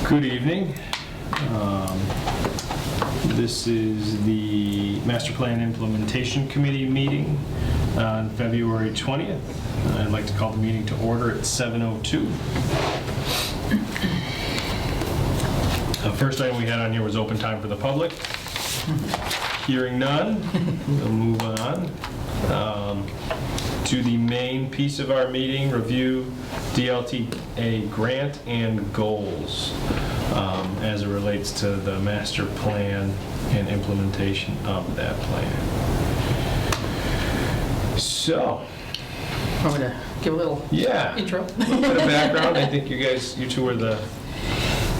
Good evening. This is the Master Plan Implementation Committee meeting on February 20th. I'd like to call the meeting to order at 7:02. The first item we had on here was open time for the public. Hearing none, we'll move on to the main piece of our meeting, review DLTA grant and goals as it relates to the master plan and implementation of that plan. So, I'm going to give a little intro. A little bit of background. I think you two are the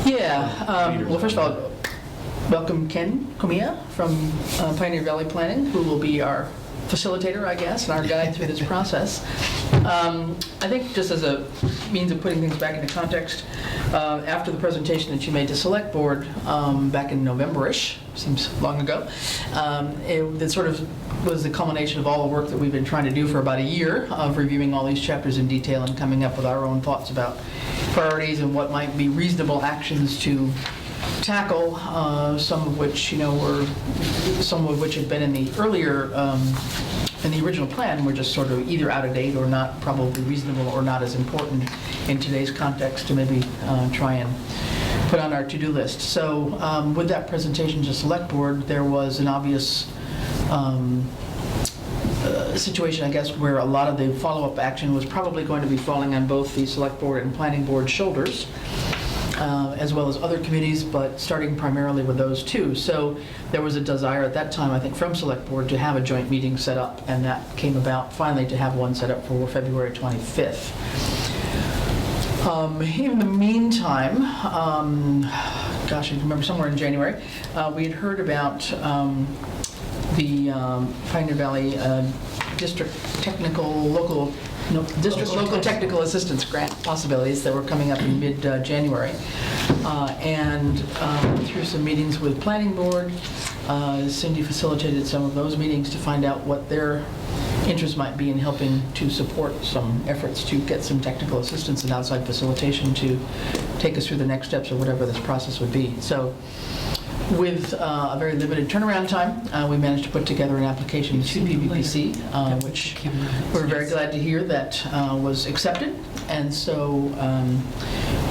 Well, first of all, welcome Ken Komiya from Pioneer Valley Planning, who will be our facilitator, I guess, and our guide through this process. I think just as a means of putting things back into context, after the presentation that you made to Select Board back in November-ish, seems long ago, it sort of was the culmination of all the work that we've been trying to do for about a year of reviewing all these chapters in detail and coming up with our own thoughts about priorities and what might be reasonable actions to tackle, some of which had been in the earlier, in the original plan, were just sort of either out of date or not probably reasonable or not as important in today's context to maybe try and put on our to-do list. So with that presentation to Select Board, there was an obvious situation, I guess, where a lot of the follow-up action was probably going to be falling on both the Select Board and Planning Board shoulders, as well as other committees, but starting primarily with those two. So there was a desire at that time, I think, from Select Board to have a joint meeting set up, and that came about finally to have one set up for February 25th. In the meantime, gosh, I remember somewhere in January, we had heard about the Pioneer Valley District Local Technical Assistance Grant possibilities that were coming up in mid-January. And through some meetings with Planning Board, Cindy facilitated some of those meetings to find out what their interest might be in helping to support some efforts to get some technical assistance and outside facilitation to take us through the next steps of whatever this process would be. So with a very limited turnaround time, we managed to put together an application to PVPC, which we're very glad to hear that was accepted. And so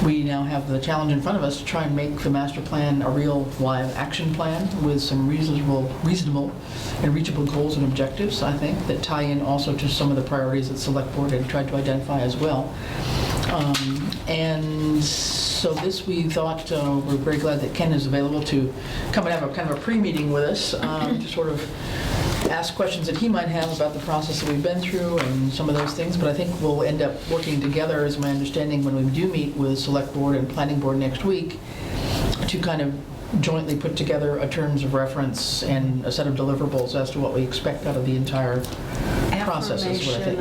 we now have the challenge in front of us to try and make the master plan a real live action plan with some reasonable and reachable goals and objectives, I think, that tie in also to some of the priorities that Select Board had tried to identify as well. And so this, we thought, we're very glad that Ken is available to come and have a kind of a pre-meeting with us to sort of ask questions that he might have about the process that we've been through and some of those things. But I think we'll end up working together, is my understanding, when we do meet with Select Board and Planning Board next week, to kind of jointly put together a terms of reference and a set of deliverables as to what we expect out of the entire process, is what I think.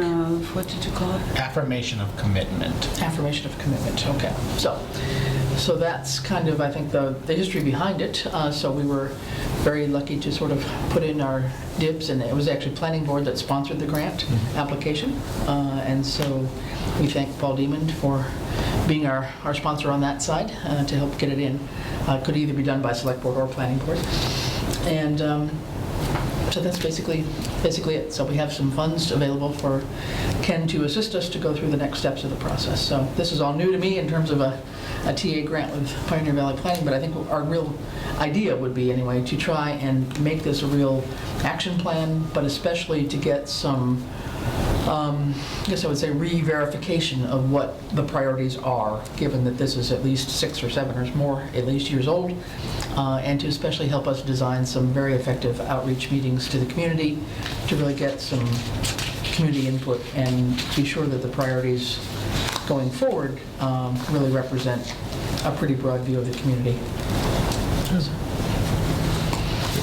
What did you call it? Affirmation of commitment. Affirmation of commitment, okay. So that's kind of, I think, the history behind it. So we were very lucky to sort of put in our dibs, and it was actually Planning Board that sponsored the grant application. And so we thank Paul Diamond for being our sponsor on that side to help get it in. Could either be done by Select Board or Planning Board. And so that's basically it. So we have some funds available for Ken to assist us to go through the next steps of the process. So this is all new to me in terms of a TA grant with Pioneer Valley Planning, but I think our real idea would be, anyway, to try and make this a real action plan, but especially to get some, I guess I would say, re-verification of what the priorities are, given that this is at least 6 or 7 or more at least years old, and to especially help us design some very effective outreach meetings to the community to really get some community input and be sure that the priorities going forward really represent a pretty broad view of the community.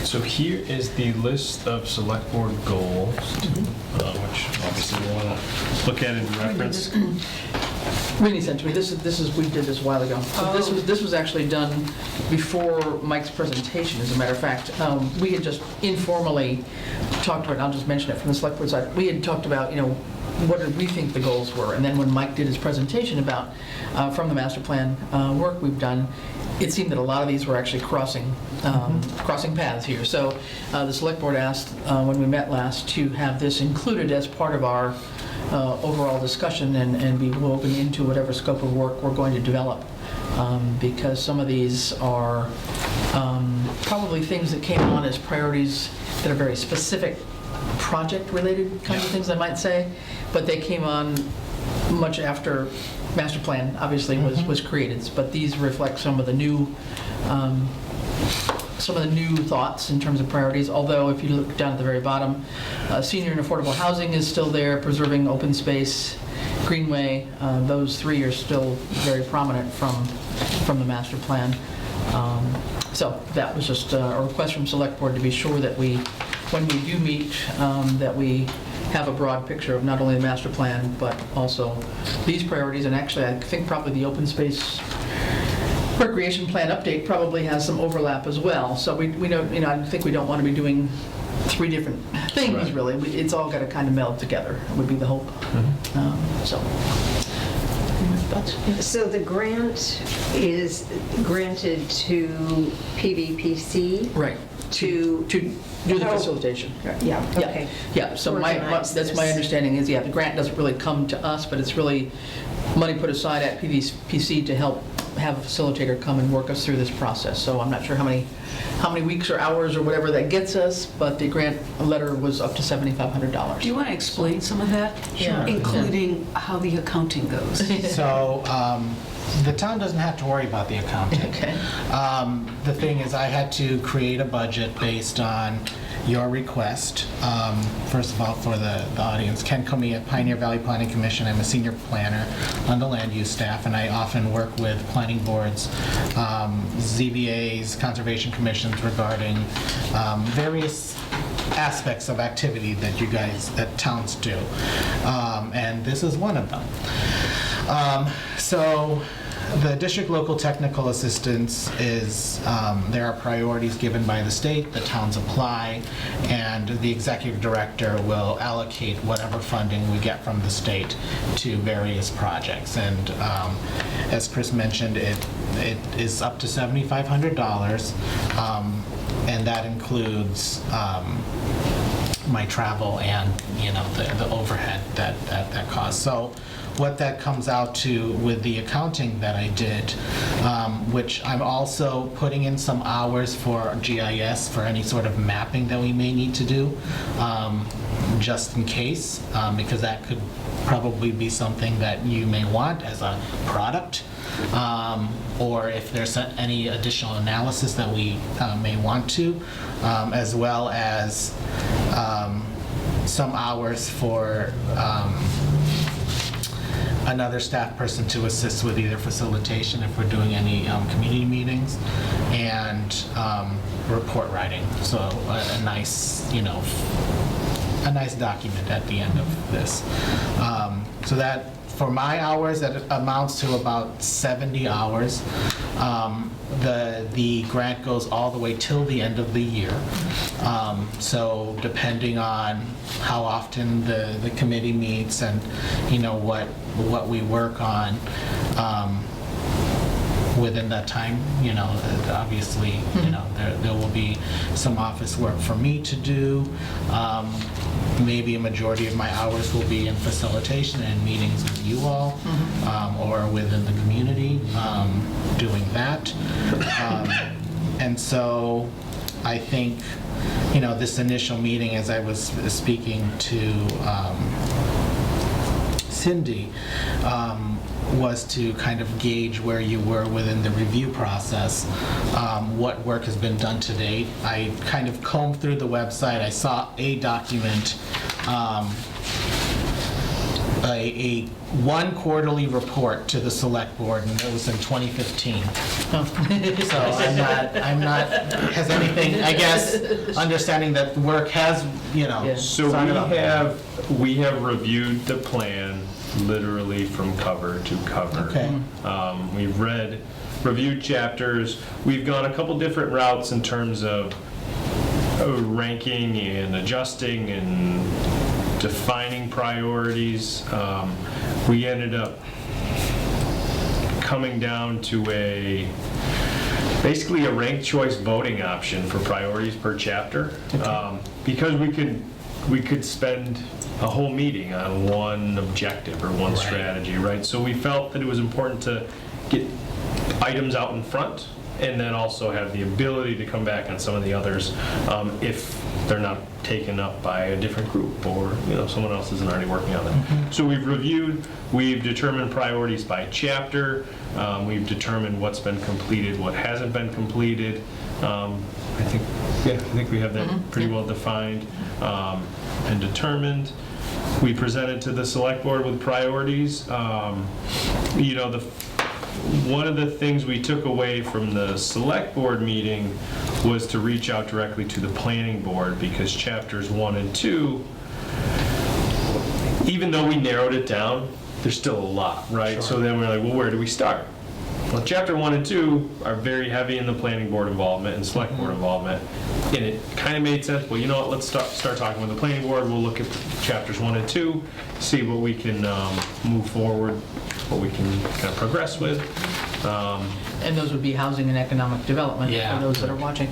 So here is the list of Select Board goals, which obviously we want to look at in reference. Really, sent to me. This is we did this a while ago. So this was actually done before Mike's presentation. As a matter of fact, we had just informally talked about. I'll just mention it from the Select Board side. We had talked about, what did we think the goals were? And then when Mike did his presentation about, from the master plan work we've done, it seemed that a lot of these were actually crossing paths here. So the select board asked, when we met last, to have this included as part of our overall discussion and be woven into whatever scope of work we're going to develop. Because some of these are probably things that came on as priorities that are very specific project-related kinds of things, I might say, but they came on much after master plan obviously was created. But these reflect some of the new thoughts in terms of priorities. Although if you look down at the very bottom, senior and affordable housing is still there, preserving open space, greenway. Those three are still very prominent from the master plan. So that was just a request from select board to be sure that when we do meet, that we have a broad picture of not only the master plan, but also these priorities. And actually, I think probably the open space recreation plan update probably has some overlap as well. So we don't, I think we don't want to be doing three different things, Right. really. It's all got to kind of meld together, would be the hope. So, thoughts? So the grant is granted to PVPC? Right. To do the help- facilitation. Yeah, okay. Yeah, so Organize that's my this. understanding is, the grant doesn't really come to us, but it's really money put aside at PVPC to help have a facilitator come and work us through this process. So I'm not sure how many weeks or hours or whatever that gets us, but the grant letter was up to $7,500. Do you want to explain some of that? Sure. Including how the accounting goes? So the town doesn't have to worry about the accounting. Okay. The thing is, I had to create a budget based on your request. First of all, for the audience, Ken Comey at Pioneer Valley Planning Commission. I'm a senior planner on the land use staff, and I often work with planning boards, ZBAs, conservation commissions regarding various aspects of activity that towns do. And this is one of them. So the district local technical assistance is, there are priorities given by the state, the towns apply, and the executive director will allocate whatever funding we get from the state to various projects. And as Chris mentioned, it is up to $7,500, and that includes my travel and the overhead that costs. So what that comes out to with the accounting that I did, which I'm also putting in some hours for GIS for any sort of mapping that we may need to do, just in case, because that could probably be something that you may want as a product, or if there's any additional analysis that we may want to, as well as some hours for another staff person to assist with either facilitation if we're doing any community meetings, and report writing. So a nice document at the end of this. So that, for my hours, that amounts to about 70 hours. The grant goes all the way till the end of the year. So depending on how often the committee meets and what we work on within that time, obviously, there will be some office work for me to do. Maybe a majority of my hours will be in facilitation and meetings with you all, or within the community, doing that. And so I think, this initial meeting, as I was speaking to Cindy, was to kind of gauge where you were within the review process, what work has been done to date. I kind of combed through the website. I saw a document, a one quarterly report to the select board, and it was in 2015. So I'm not, has anything, I guess, understanding that work has, So started up. we have reviewed the plan literally from cover to cover. Okay. We've reviewed chapters. We've gone a couple different routes in terms of ranking and adjusting and defining priorities. We ended up coming down to a basically a ranked choice voting option for priorities per chapter. Because we could spend a whole meeting on one objective or one strategy, right? So we felt that it was important to get items out in front and then also have the ability to come back on some of the others if they're not taken up by a different group or someone else isn't already working on them. So we've reviewed, we've determined priorities by chapter, we've determined what's been completed, what hasn't been completed. I think we have that pretty well defined and determined. We presented to the select board with priorities. One of the things we took away from the select board meeting was to reach out directly to the planning board, because chapters 1 and 2, even though we narrowed it down, there's still a lot, right? So then we're like, well, where do we start? Well, chapter 1 and 2 are very heavy in the planning board involvement and select board involvement, and it kind of made sense. Well, you know what? Let's start talking with the planning board. We'll look at chapters 1 and 2, see what we can move forward, what we can kind of progress with. And those would be housing and economic development for those that are watching.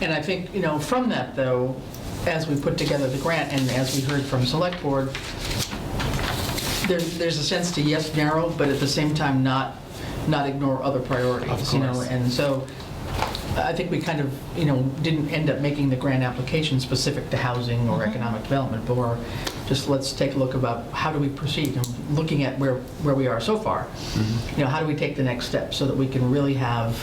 And I think, from that though, as we put together the grant and as we heard from select board, there's a sense to yes, narrow, but at the same time not ignore other priorities. Of course. And so I think we kind of, didn't end up making the grant application specific to housing or economic development, but more just let's take a look about how do we proceed, and looking at where we are so far. How do we take the next step so that we can really have,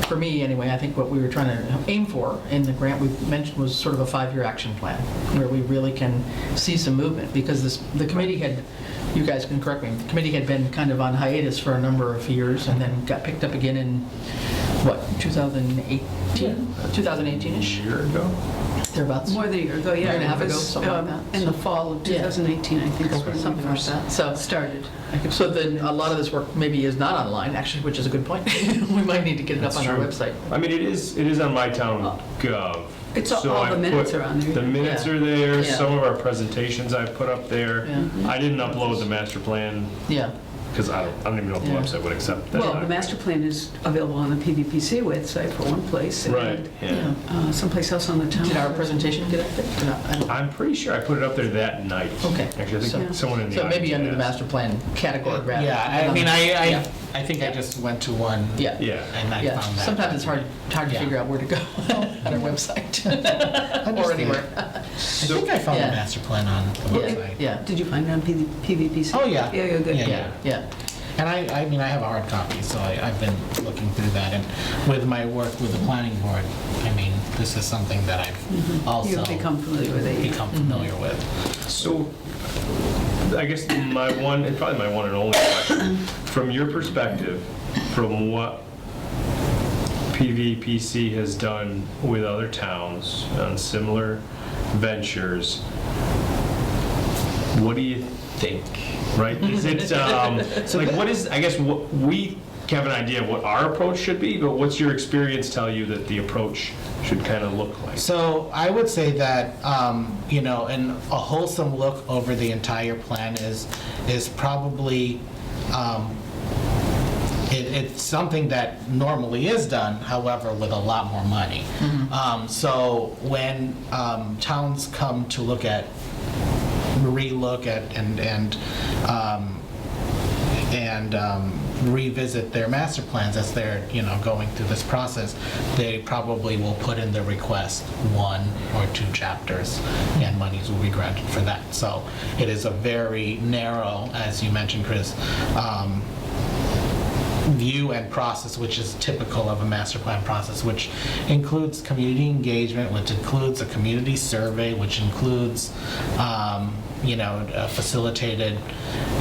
for me anyway, I think what we were trying to aim for in the grant we mentioned was sort of a 5-year action plan where we really can see some movement, because the committee had, you guys can correct me, the committee had been kind of on hiatus for a number of years and then got picked up again in, 2018-ish? A year ago? Thereabouts? More than a year ago, yeah. Year and a half It ago, was, something like that. In the fall of 2018, I think, is when Something we like first that. So started. So then a lot of this work maybe is not online, actually, which is a good point. We might need to get it up That's on our true. website. I mean, it is on my town gov. It's So all I the minutes put- are on there. The minutes Yeah. are there, Yeah. some of our presentations I put up there. Yeah. I didn't upload the master plan, Yeah, because I don't even know if the Yeah. website would accept that. Well, the master plan is available on the PVPC website for one place. Right, And yeah. someplace else on the town. did our presentation get up there? No, I don't- I'm pretty sure I put it up there that night. Okay. Actually, I So- think someone in the So maybe audience under the asked. master plan category rather. Yeah, I than mean, on- I Yeah. think I just went to one. Yeah. Yeah. And I Yeah, found that. sometimes it's hard to Yeah. figure out where to go on our website or Understood. anywhere. I think I found Yeah. the master plan on the Yeah, website. yeah, Did you find it on PVPC? Oh, yeah. Yeah, you're good. Yeah. yeah, yeah. And I mean, I have a hard copy, so I've been looking through that. And with my work with the planning board, I mean, this is something that I've also You've become familiar with it. become familiar with. So, I guess probably my one and only question, from your perspective, from what PVPC has done with other towns on similar ventures, what do you think? Right? Is it, so like, what is, I guess, what we have an idea of what our approach should be, but what's your experience tell you that the approach should kind of look like? So I would say that, and a wholesome look over the entire plan is probably, it's something that normally is done, however, with a lot more money. So when towns come to look at, relook at, and revisit their master plans as they're, going through this process, they probably will put in the request 1 or 2 chapters, and monies will be granted for that. So it is a very narrow, as you mentioned, Chris, view and process, which is typical of a master plan process, which includes community engagement, which includes a community survey, which includes facilitated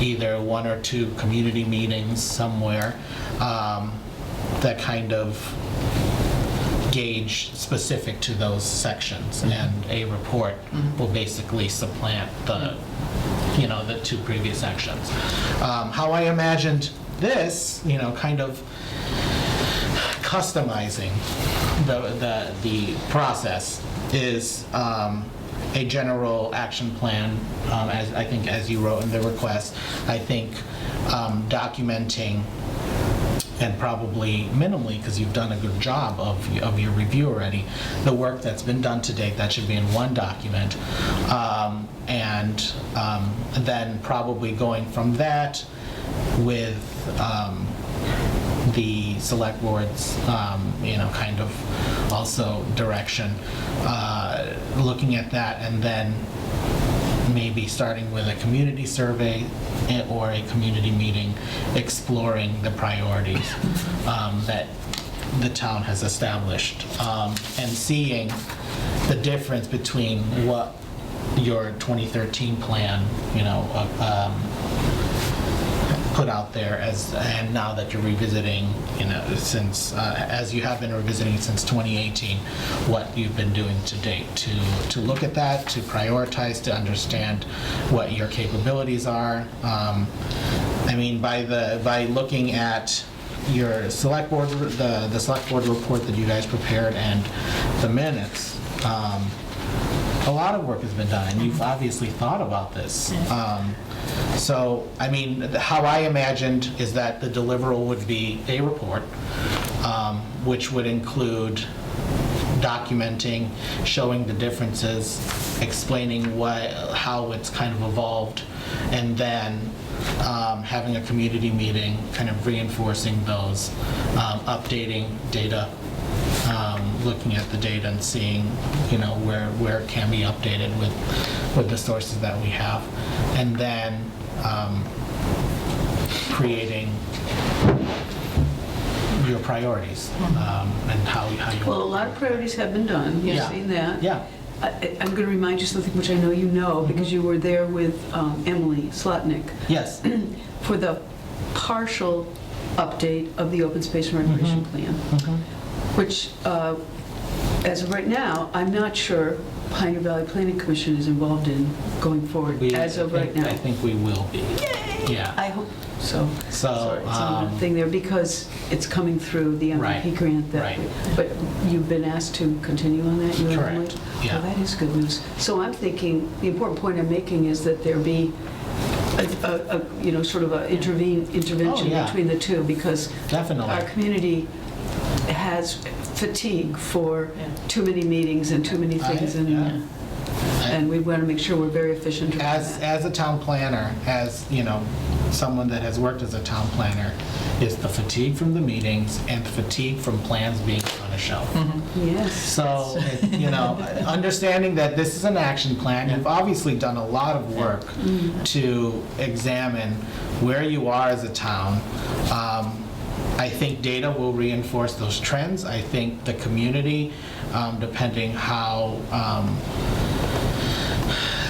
either 1 or 2 community meetings somewhere that kind of gauge specific to those sections, and a report will basically supplant the 2 previous sections. How I imagined this, kind of customizing the process is a general action plan, as I think as you wrote in the request. I think documenting and probably minimally, because you've done a good job of your review already, the work that's been done to date, that should be in one document. And then probably going from that with the select board's, kind of also direction, looking at that, and then maybe starting with a community survey or a community meeting exploring the priorities that the town has established, and seeing the difference between what your 2013 plan, put out there and now that you're revisiting, since as you have been revisiting since 2018, what you've been doing to date, to look at that, to prioritize, to understand what your capabilities are. By looking at your select board, the select board report that you guys prepared and the minutes, a lot of work has been done, and you've obviously thought about this. So, how I imagined is that the deliverable would be a report, which would include documenting, showing the differences, explaining how it's kind of evolved, and then having a community meeting, kind of reinforcing those, updating data, looking at the data and seeing, where it can be updated with the sources that we have, and then creating your priorities, and how you. Well, a lot of priorities have been done, you've Yeah. seen that. Yeah. I'm going to remind you something which I know you know, because you were there with Emily Slotnick Yes. for the partial update of the open space and recreation plan, which, as of right now, I'm not sure Pioneer Valley Planning Commission is involved in going forward, as of right now. I think we will be. Yeah. I hope so. So, It's on the thing there, because it's coming through the MVP Right, grant that, right. but you've been asked to continue on that, you and Emily? Correct, yeah. Well, that is good news. So I'm thinking, the important point I'm making is that there be sort of a intervention yeah. between the two, because Definitely. our community has fatigue for too many meetings and too many things, and we want to make sure we're very efficient around that. As a town planner, someone that has worked as a town planner, is the fatigue from the meetings and the fatigue from plans being on a shelf. Yes. So, understanding that this is an action plan, you've obviously done a lot of work to examine where you are as a town. I think data will reinforce those trends. I think the community, depending how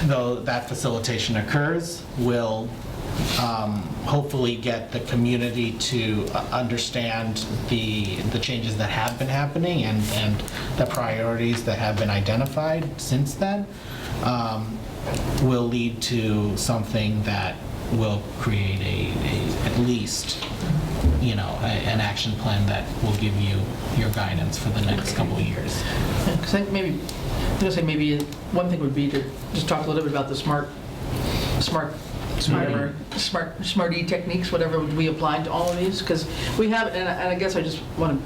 though that facilitation occurs, will hopefully get the community to understand the changes that have been happening and the priorities that have been identified since then, will lead to something that will create at least an action plan that will give you your guidance for the next couple of years. Because I think maybe one thing would be to just talk a little bit about the Smarty techniques, whatever we applied to all of these, because we have, and I guess I just want to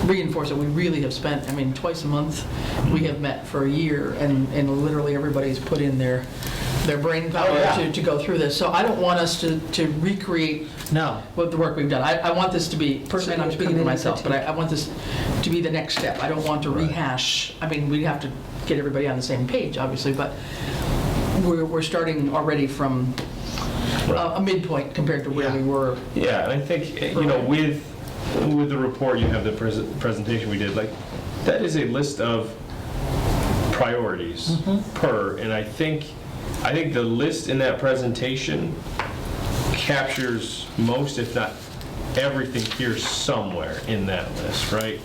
reinforce that we really have spent, twice a month, we have met for a year, and literally everybody's put in their brain power to go through this. So I don't want us to recreate what the work we've done. I want this to be, personally, and I'm speaking for myself, but I want this to be the next step. I don't want to rehash. We have to get everybody on the same page, obviously, but we're starting already from a midpoint compared to where we were. Yeah, and I think, with the report, you have the presentation we did, that is a list of priorities per, and I think the list in that presentation captures most, if not everything here somewhere in that list, right?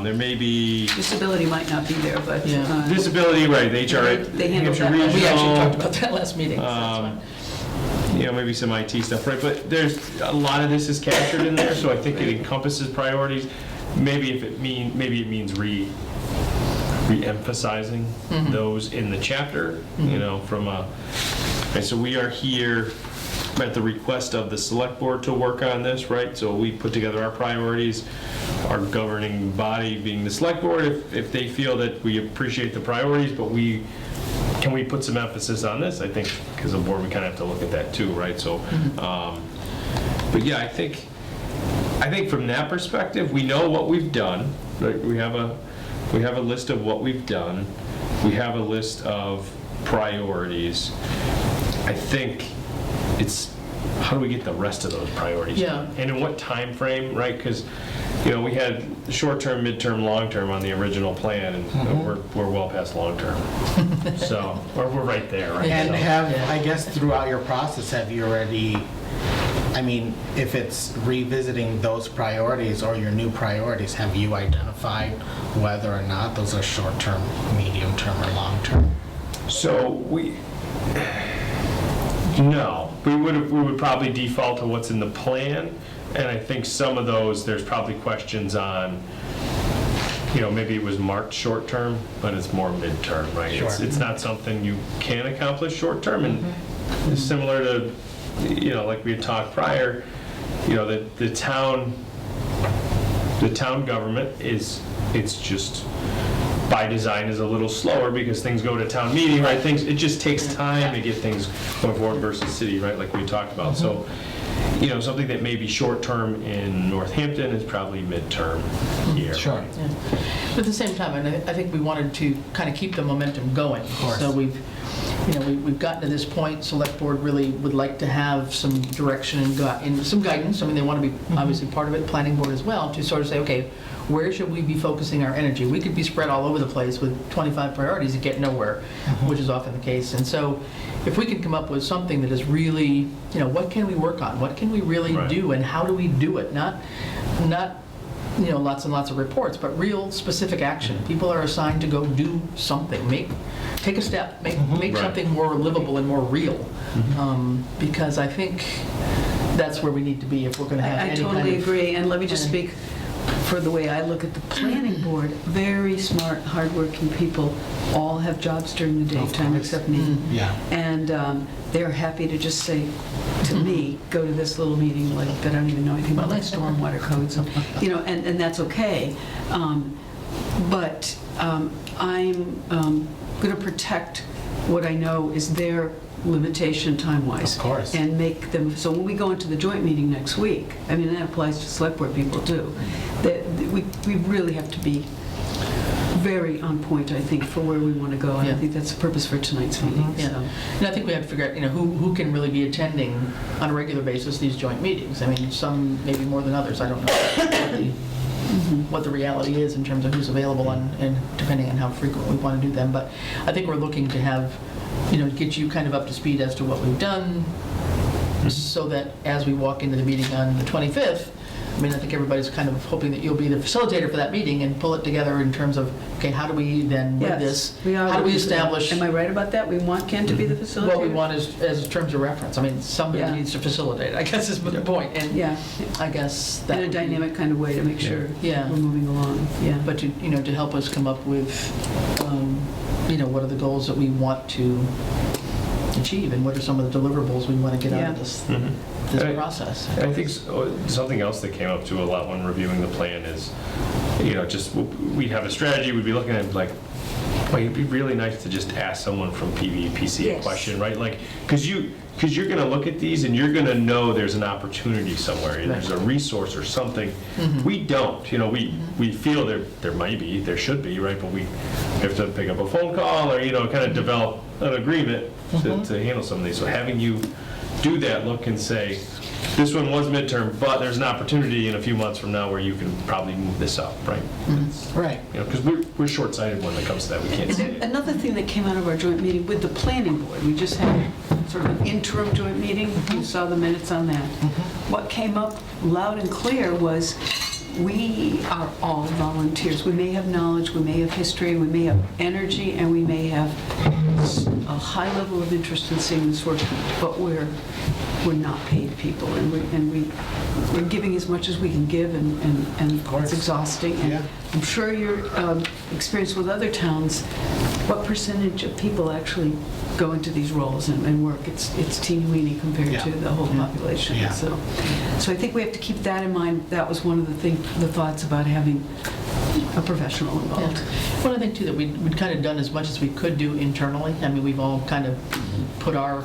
There may be Disability might not be there, but. disability, right? The HRA, They handled that. We actually talked about that last meeting. So that's fine. maybe some IT stuff, right? But there's a lot of this is captured in there, so I think it encompasses priorities. Maybe it means re-emphasizing those in the chapter, from a. Right, so we are here at the request of the select board to work on this, right? So we put together our priorities, our governing body being the select board, if they feel that we appreciate the priorities, but can we put some emphasis on this? I think, because the board, we kind of have to look at that too, right? So, but yeah, I think from that perspective, we know what we've done, right? We have a list of what we've done. We have a list of priorities. I think it's how do we get the rest of those priorities done? And in what time frame, right? Because we had short-term, midterm, long-term on the original plan, and we're well past long-term. So, or we're right there, right? And So- I guess throughout your process, have you already, I mean, if it's revisiting those priorities or your new priorities, have you identified whether or not those are short-term, medium-term, or long-term? So no, we would probably default to what's in the plan, and I think some of those, there's probably questions on, maybe it was marked short-term, but it's more midterm, right? Sure. It's not something you can accomplish short-term, and it's similar to, like we had talked prior, the town government it's just by design is a little slower because things go to town meeting, right? It just takes time to get things going forward versus city, right? Like we talked about. So, something that may be short-term in Northampton is probably midterm here. Sure. Yeah. But at the same time, and I think we wanted to kind of keep the momentum going. Of course. So we've gotten to this point. Select board really would like to have some direction and some guidance. I mean, they want to be obviously part of it. Planning board as well, to sort of say, okay, where should we be focusing our energy? We could be spread all over the place with 25 priorities and get nowhere, which is often the case. And so, if we can come up with something that is really, what can we work on? What can we really do, and how do we do it? Not lots and lots of reports, but real specific action. People are assigned to go do something, take a step, make something more livable and more real. Because I think that's where we need to be if we're going to have I any kind of... totally agree, and let me just speak for the way I look at the planning board. Very smart, hardworking people, all have jobs during the daytime except me. Yeah. And they're happy to just say to me, go to this little meeting like that I don't even know anything about, like stormwater codes, and that's okay. But I'm going to protect what I know is their limitation time-wise. Of course. And make them, so when we go into the joint meeting next week, I mean, that applies to select board people too, that we really have to be very on point, I think, for where we want to go. And I think that's the purpose for tonight's meeting. Yeah. So. And I think we have to figure out, who can really be attending on a regular basis these joint meetings. I mean, some maybe more than others. I don't know what the reality is in terms of who's available and depending on how frequent we want to do them. But I think we're looking to have, get you kind of up to speed as to what we've done, so that as we walk into the meeting on the 25th, I mean, I think everybody's kind of hoping that you'll be the facilitator for that meeting and pull it together in terms of, okay, how do we then with this? How do we establish? Am I right about that? We want Ken to be the facilitator? What we want is as terms of reference. I mean, somebody needs to facilitate, I guess is the point. And I guess that in a dynamic kind of way to make sure we're moving along. Yeah. But to help us come up with, what are the goals that we want to achieve, and what are some of the deliverables we want to get out of this process. I think something else that came up to a lot when reviewing the plan is, just we'd have a strategy, we'd be looking at like, well, it'd be really nice to just ask someone from PVPC a question, right? Like, because you're going to look at these and you're going to know there's an opportunity somewhere, there's a resource or something. We don't, we feel there might be, there should be, right? But we have to pick up a phone call or, kind of develop an agreement to handle some of these. So having you do that, look and say, this one was midterm, but there's an opportunity in a few months from now where you can probably move this up, right? Right. Because we're short-sighted when it comes to that. We can't see it. Another thing that came out of our joint meeting with the planning board, we just had sort of an interim joint meeting. You saw the minutes on that. What came up loud and clear was we are all volunteers. We may have knowledge, we may have history, we may have energy, and we may have a high level of interest in seeing this work, but we're we're not paid people, and we're giving as much as we can give, and course. it's exhausting. And Yeah. I'm sure your experience with other towns, what percentage of people actually go into these roles and work? It's teeny-weeny compared Yeah. to the whole population. Yeah. So I think we have to keep that in mind. That was one of the thoughts about having a professional Yeah. involved. One other thing too, that we'd kind of done as much as we could do internally. I mean, we've all kind of put our,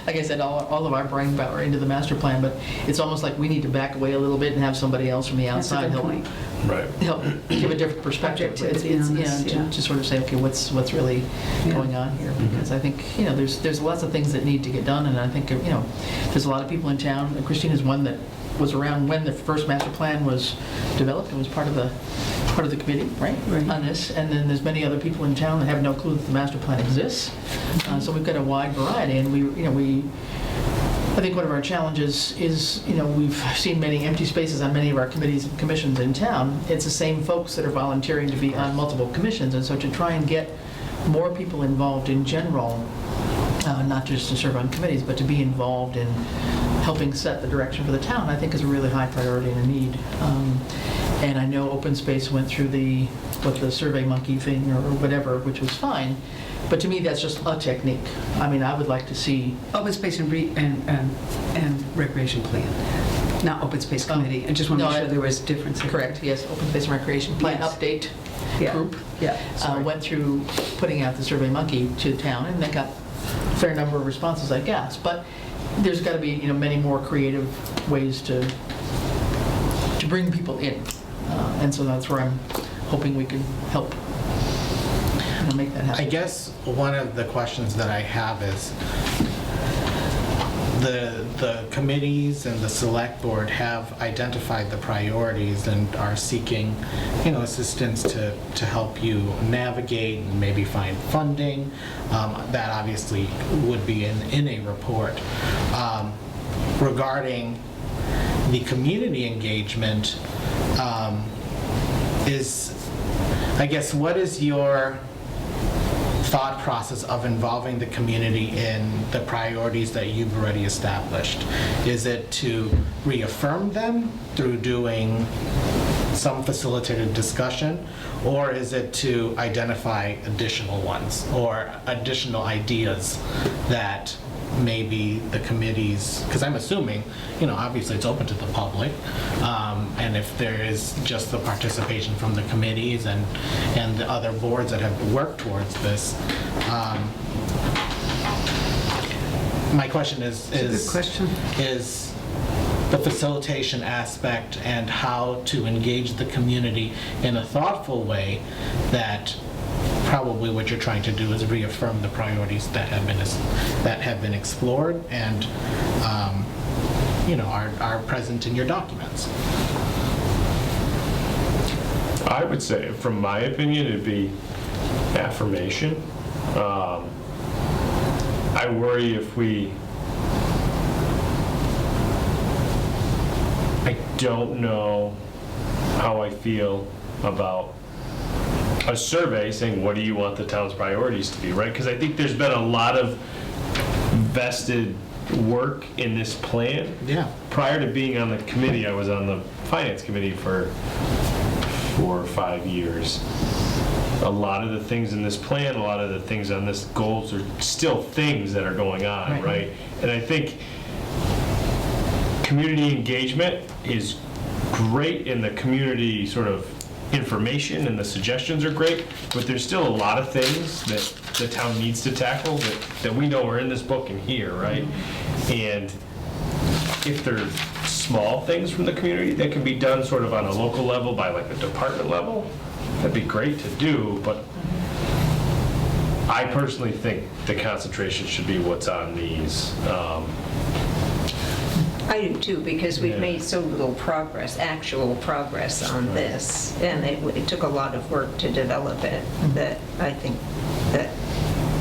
like I said, all of our brain power into the master plan, but it's almost like we need to back away a little bit and have somebody else from the That's a outside good help point. Right. help give a different perspective. Objectivity on this, yeah. To sort of say, okay, what's really Yeah. going on here? Because I think, there's lots of things that need to get done, and I think, there's a lot of people in town. And Christine is one that was around when the first master plan was developed and was part of the committee, right? Right. On this. And then there's many other people in town that have no clue that the master plan exists. So we've got a wide variety, and I think one of our challenges is, we've seen many empty spaces on many of our committees and commissions in town. It's the same folks that are volunteering to be on multiple commissions, and so to try and get more people involved in general, not just to serve on committees, but to be involved in helping set the direction for the town, I think is a really high priority and a need. And I know Open Space went through the Survey Monkey thing or whatever, which was fine, but to me, that's just a technique. I mean, I would like to see Open Space and Recreation Plan, not Open Space Committee. I just want to No, make sure I- there was a difference. correct, yes, Open Space and Recreation Plan Yes. update Yeah. group Yeah, sorry. went through putting out the Survey Monkey to town, and they got a fair number of responses, I guess. But there's got to be, many more creative ways to bring people in, and so that's where I'm hoping we can help, make that happen. I guess one of the questions that I have is, the committees and the select board have identified the priorities and are seeking, assistance to help you navigate and maybe find funding. That obviously would be in a report. Regarding the community engagement, what is your thought process of involving the community in the priorities that you've already established? Is it to reaffirm them through doing some facilitated discussion, or is it to identify additional ones or additional ideas that maybe the committees, because I'm assuming, obviously it's open to the public, and if there is just the participation from the committees and the other boards that have worked towards this, my question is Good question. is the facilitation aspect and how to engage the community in a thoughtful way that probably what you're trying to do is reaffirm the priorities that have been explored and are present in your documents. I would say, from my opinion, it'd be affirmation. I worry I don't know how I feel about a survey saying, what do you want the town's priorities to be, right? Because I think there's been a lot of vested work in this plan. Yeah. Prior to being on the committee, I was on the finance committee for 4 or 5 years. A lot of the things in this plan, a lot of the things on this goals are still things that are going on, right? And I think community engagement is great, and the community sort of information and the suggestions are great, but there's still a lot of things that the town needs to tackle that we know are in this book and here, right? And if there's small things from the community that can be done sort of on a local level by like a department level, that'd be great to do, but I personally think the concentration should be what's on these. I do too, because we've Yeah. made so little progress, actual progress on this, and it took a lot of work to develop it, that I think that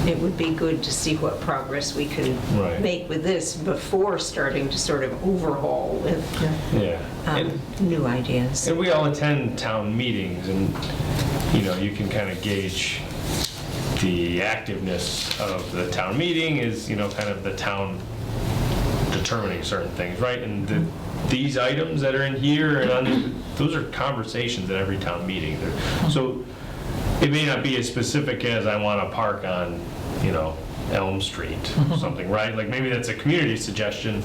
it would be good to see what progress we could Right. make with this before starting to sort of overhaul with Yeah. And new ideas. And we all attend town meetings, and, you can kind of gauge the activeness of the town meeting is, kind of the determining certain things, right? And these items that are in here, and those are conversations at every town meeting. So it may not be as specific as I want to park on, Elm Street or something, right? Like maybe that's a community suggestion.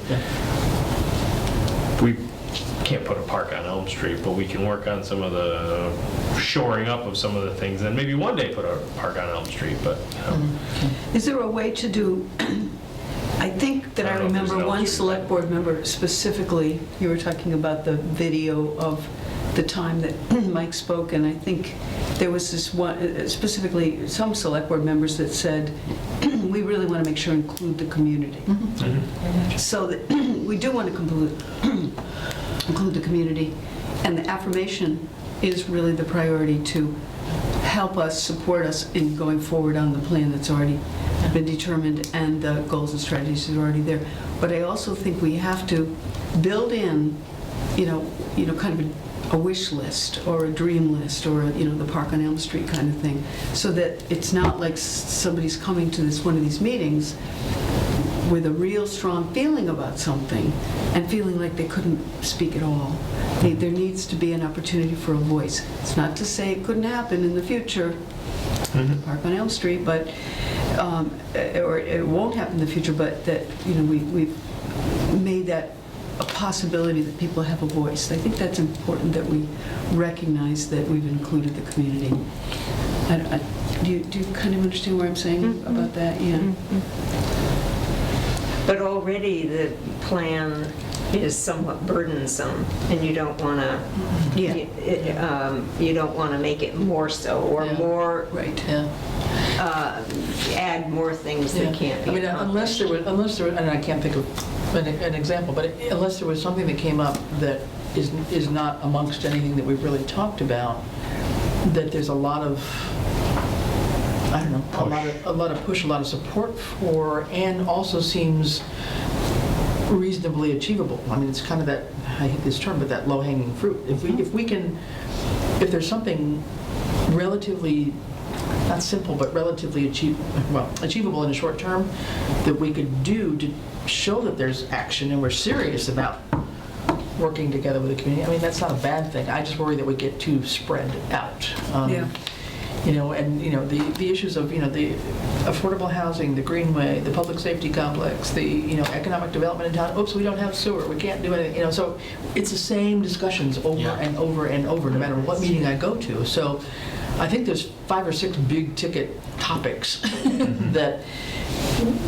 We can't put a park on Elm Street, but we can work on some of the shoring up of some of the things, and maybe one day put a park on Elm Street, but, Is there a way to do, I think that I I don't know if there's remember an one Elm Street. select board member specifically, you were talking about the video of the time that Mike spoke, and I think there was this one, specifically some select board members that said, we really want to make sure include the community. So that we do want to include the community, and the affirmation is really the priority to help us, support us in going forward on the plan that's already been determined, and the goals and strategies are already there. But I also think we have to build in, kind of a wish list or a dream list, or the Park on Elm Street kind of thing, so that it's not like somebody's coming to one of these meetings with a real strong feeling about something and feeling like they couldn't speak at all. There needs to be an opportunity for a voice. It's not to say it couldn't happen in the future, Park on Elm Street, but or it won't happen in the future, but that we've made that a possibility that people have a voice. I think that's important, that we recognize that we've included the community. Do you kind of understand what I'm saying about that? Yeah. But already the plan is somewhat burdensome, and you don't want to, you don't want to make it more so, or more, Right. add more things that can't be unless there was, and I can't think of an example, but unless there was something that came up that is not amongst anything that we've really talked about, that there's a lot of, I don't know, a lot of push, a lot of support for, and also seems reasonably achievable. I mean, it's kind of that, I hate this term, but that low-hanging fruit. If there's something relatively, not simple, but relatively achievable in the short term that we could do to show that there's action and we're serious about working together with the community, I mean, that's not a bad thing. I just worry that we get too spread out. The issues of, the affordable housing, the greenway, the public safety complex, the, economic development in town. Oops, we don't have sewer, we can't do anything, so it's the same discussions over and over and over, no matter what meeting I go to. So I think there's 5 or 6 big ticket topics that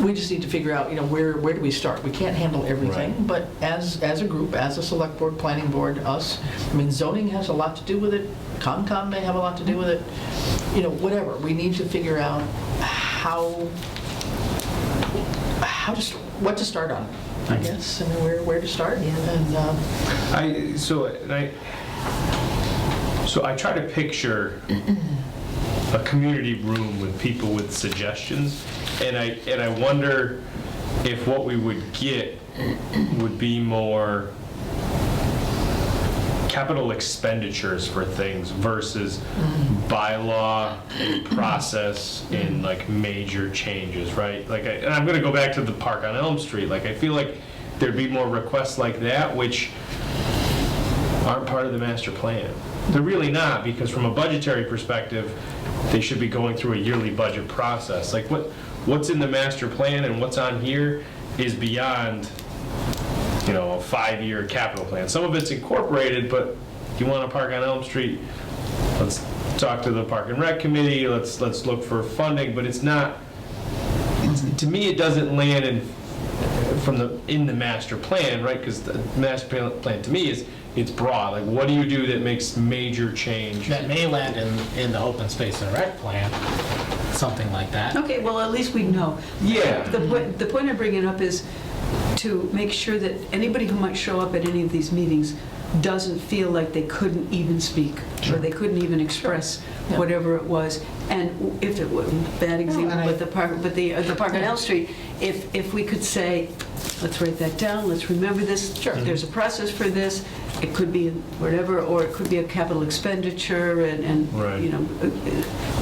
we just need to figure out, where do we start? We can't handle everything, Right. but as a group, as a select board, planning board, us, I mean, zoning has a lot to do with it, Concom may have a lot to do with it, whatever. We need to figure out what to start on, I guess, and where to start. And So I try to picture a community room with people with suggestions, and I wonder if what we would get would be more capital expenditures for things versus bylaw and process and like major changes, right? And I'm going to go back to the Park on Elm Street. Like I feel like there'd be more requests like that, which aren't part of the master plan. They're really not, because from a budgetary perspective, they should be going through a yearly budget process. Like what's in the master plan and what's on here is beyond, a 5-year capital plan. Some of it's incorporated, but you want to park on Elm Street, let's talk to the Park and Rec Committee, let's look for funding, but it's not, to me, it doesn't land in the master plan, right? Because the master plan to me is, it's broad. Like, what do you do that makes major change? That may land in the open space and rec plan, something like that. Okay, well, at least we know. Yeah. The point I'm bringing up is to make sure that anybody who might show up at any of these meetings doesn't feel like they couldn't even speak, or they couldn't even express whatever it was. And if it was bad example, but the park on Elm Street, if we could say, let's write that down, let's remember this, there's a process for this, it could be whatever, or it could be a capital expenditure, and Right. you know,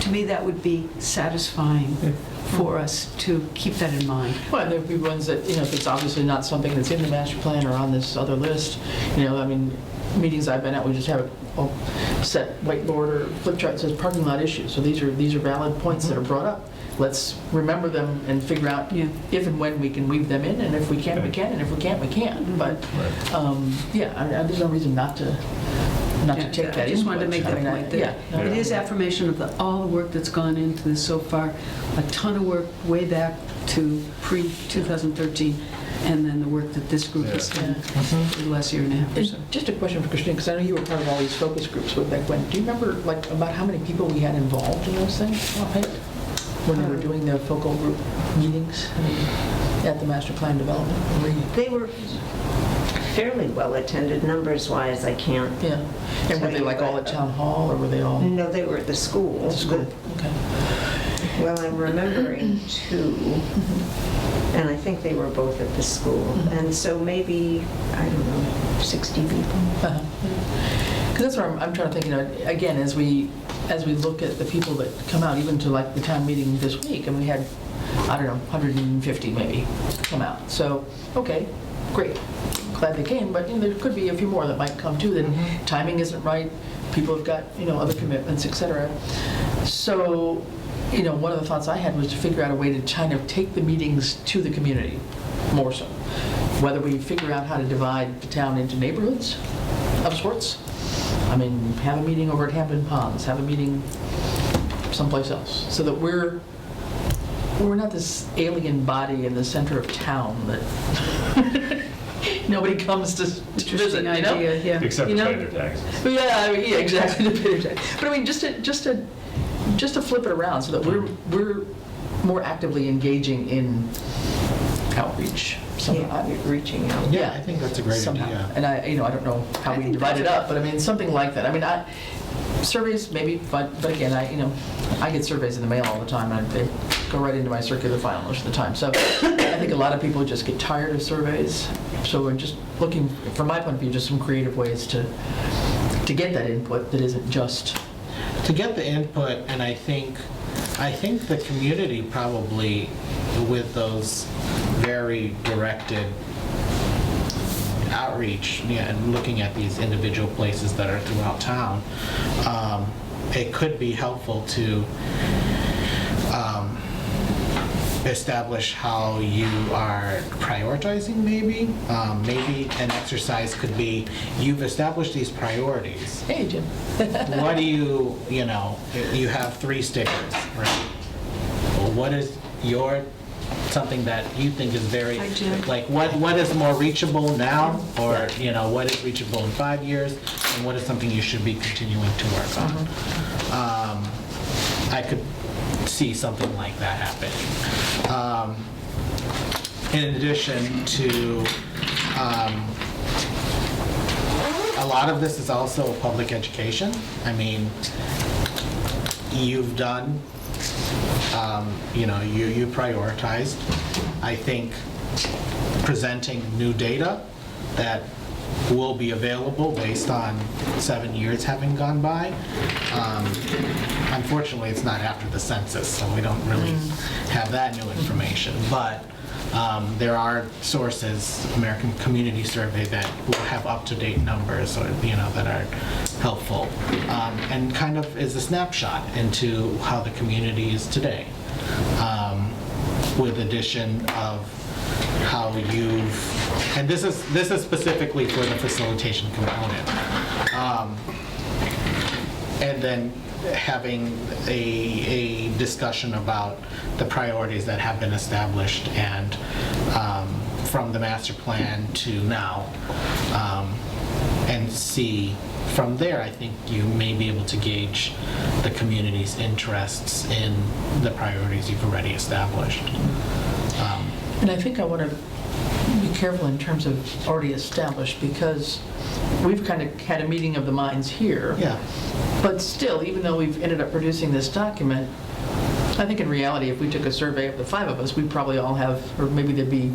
to me, that would be satisfying for us to keep that in mind. Well, and there'd be ones that, you know, if it's obviously not something that's in the master plan or on this other list, you know, I mean, meetings I've been at, we just have a set whiteboard or flip chart that says parking lot issues. So these are valid points that are brought up. Let's remember them and figure out Yeah. if and when we can weave them in, and if we can, we can, and if we can't, we can't. But, yeah, there's no reason not to Yeah, take that I just wanted to input. make that I mean, point, that yeah. it is affirmation of all the work that's gone into this so far, a ton of work way back to pre-2013, and then the work that this group has done for the last year and a half or so. Just a question for Christine, because I know you were part of all these focus groups way back when. Do you remember, like, about how many people we had involved in those things? When we were doing the focal group meetings at the master plan development? They were fairly well attended, numbers-wise, I can't. Yeah. And were they like all at town hall, or were they all No, they were at the school. at the school? Okay. Well, I'm remembering two, and I think they were both at the school. And so maybe, I don't know, 60 people. Because that's what I'm trying to think, you know, again, as we look at the people that come out, even to like the town meeting this week, and we had, I don't know, 150 maybe come out. So, okay, great. Glad they came, but, you know, there could be a few more that might come too, that timing isn't right, people have got, you know, other commitments, et cetera. So, you know, one of the thoughts I had was to figure out a way to kind of take the meetings to the community, more so. Whether we figure out how to divide the town into neighborhoods of sorts. I mean, have a meeting over at Hampton Ponds, have a meeting someplace else, so that we're not this alien body in the center of town that nobody comes to visit, Interesting you know? idea, yeah. Except You for know? paying their taxes. Yeah, I mean, yeah, exactly. The bitter tax. But I mean, just to flip it around so that we're more actively engaging in outreach. Yeah, reaching out. Yeah, I think that's a great Somehow. idea. And I don't know how I we think divide it that's up, but I mean, something like that. I mean, surveys maybe, but again, I get surveys in the mail all the time, and they go right into my circular file most of the time. So I think a lot of people just get tired of surveys. So we're just looking, from my point of view, just some creative ways to get that input that isn't just. To get the input, and I think the community probably, with those very directed outreach, and looking at these individual places that are throughout town, it could be helpful to establish how you are prioritizing, maybe. Maybe an exercise could be, you've established these priorities. Hey, Jim. What do you have 3 stickers, right? Well, what is something that you think is very, Hi, Jim. like, what is more reachable now, or, what is reachable in 5 years, and what is something you should be continuing to work on? I could see something like that happening. In addition to, a lot of this is also public education. I mean, you've done, you prioritized. I think presenting new data that will be available based on 7 years having gone by. Unfortunately, it's not after the census, so we don't really have that new information. But there are sources, American Community Survey, that will have up-to-date numbers, or that are helpful, and kind of is a snapshot into how the community is today, with addition of how you've, and this is specifically for the facilitation component, and then having a discussion about the priorities that have been established and from the master plan to now, and see from there. I think you may be able to gauge the community's interests in the priorities you've already established. And I think I want to be careful in terms of already established, because we've kind of had a meeting of the minds here. Yeah. But still, even though we've ended up producing this document, I think in reality, if we took a survey of the 5 of us, we'd probably all have, or maybe there'd be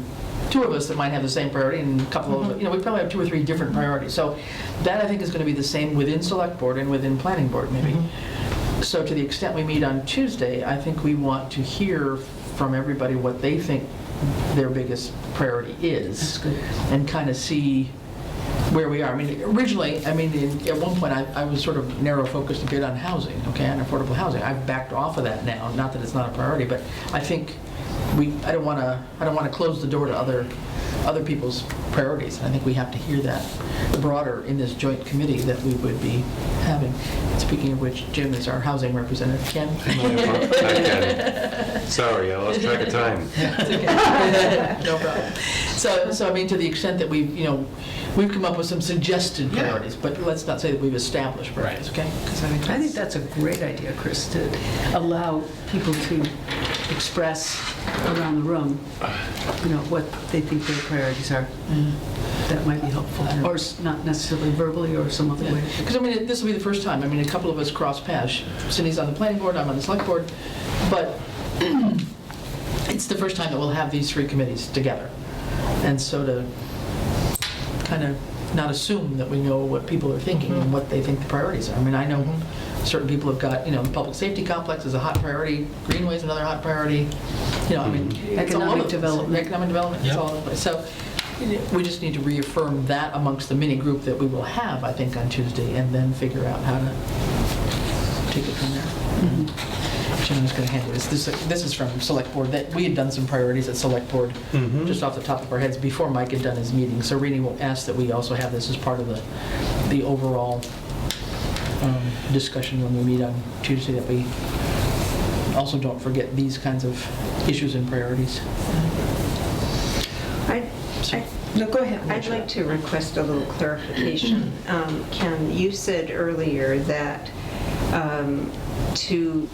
two of us that might have the same priority and a couple of, we probably have 2 or 3 different priorities. So that I think is going to be the same within select board and within planning board maybe. So to the extent we meet on Tuesday, I think we want to hear from everybody what they think their biggest priority is. And kind of see where we are. I mean, originally, at one point, I was sort of narrow focused a bit on housing, okay, on affordable housing. I've backed off of that now, not that it's not a priority, but I think I don't want to close the door to other people's priorities. I think we have to hear that broader in this joint committee that we would be having. Speaking of which, Jim is our housing representative. Ken? Sorry, I lost track of time. It's okay. No problem. So I mean, to the extent that we've come up with some suggested priorities, but let's not say that we've established priorities, okay? Because I think that's a great idea, Chris, to allow people to express around the room, what they think their priorities are. That might be helpful, or not necessarily verbally or some other way. Because this will be the first time. A couple of us cross paths. Cindy's on the planning board, I'm on the select board, but it's the first time that we'll have these 3 committees together. And so to kind of not assume that we know what people are thinking and what they think the priorities are. I know certain people have got, the public safety complex is a hot priority, Greenway's another hot priority, it's all over the place. Economic development. Economic development, it's all over the place. So we just need to reaffirm that amongst the mini group that we will have, I think, on Tuesday, and then figure out how to take it from there. Jim's going to handle this. This is from Select Board. That we had done some priorities at Select Board just off the top of our heads before Mike had done his meeting. So Rini will ask that we also have this as part of the overall discussion when we meet on Tuesday, that we also don't forget these kinds of issues and priorities. No, go ahead. I'd like to request a little clarification. Ken, you said earlier that to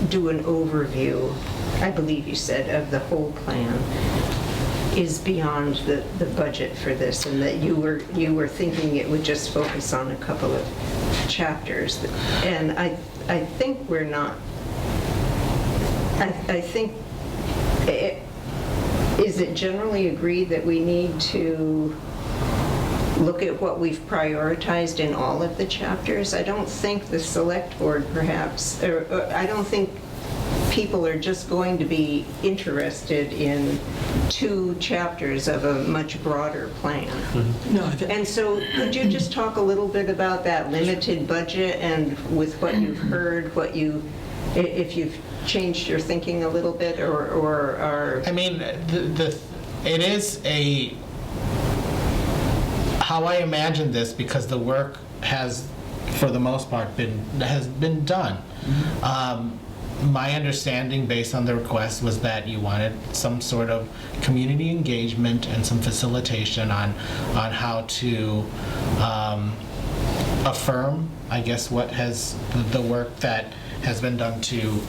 do an overview, I believe you said, of the whole plan is beyond the budget for this, and that you were thinking it would just focus on a couple of chapters. And I think we're not. I think is it generally agreed that we need to look at what we've prioritized in all of the chapters? I don't think the select board perhaps, or I don't think people are just going to be interested in 2 chapters of a much broader plan. No, And so could you just talk a little bit about that limited budget, and with what you've heard, if you've changed your thinking a little bit, or are... It is how I imagine this, because the work has, for the most part, been done. My understanding, based on the request, was that you wanted some sort of community engagement and some facilitation on how to affirm, I guess, what has the work that has been done to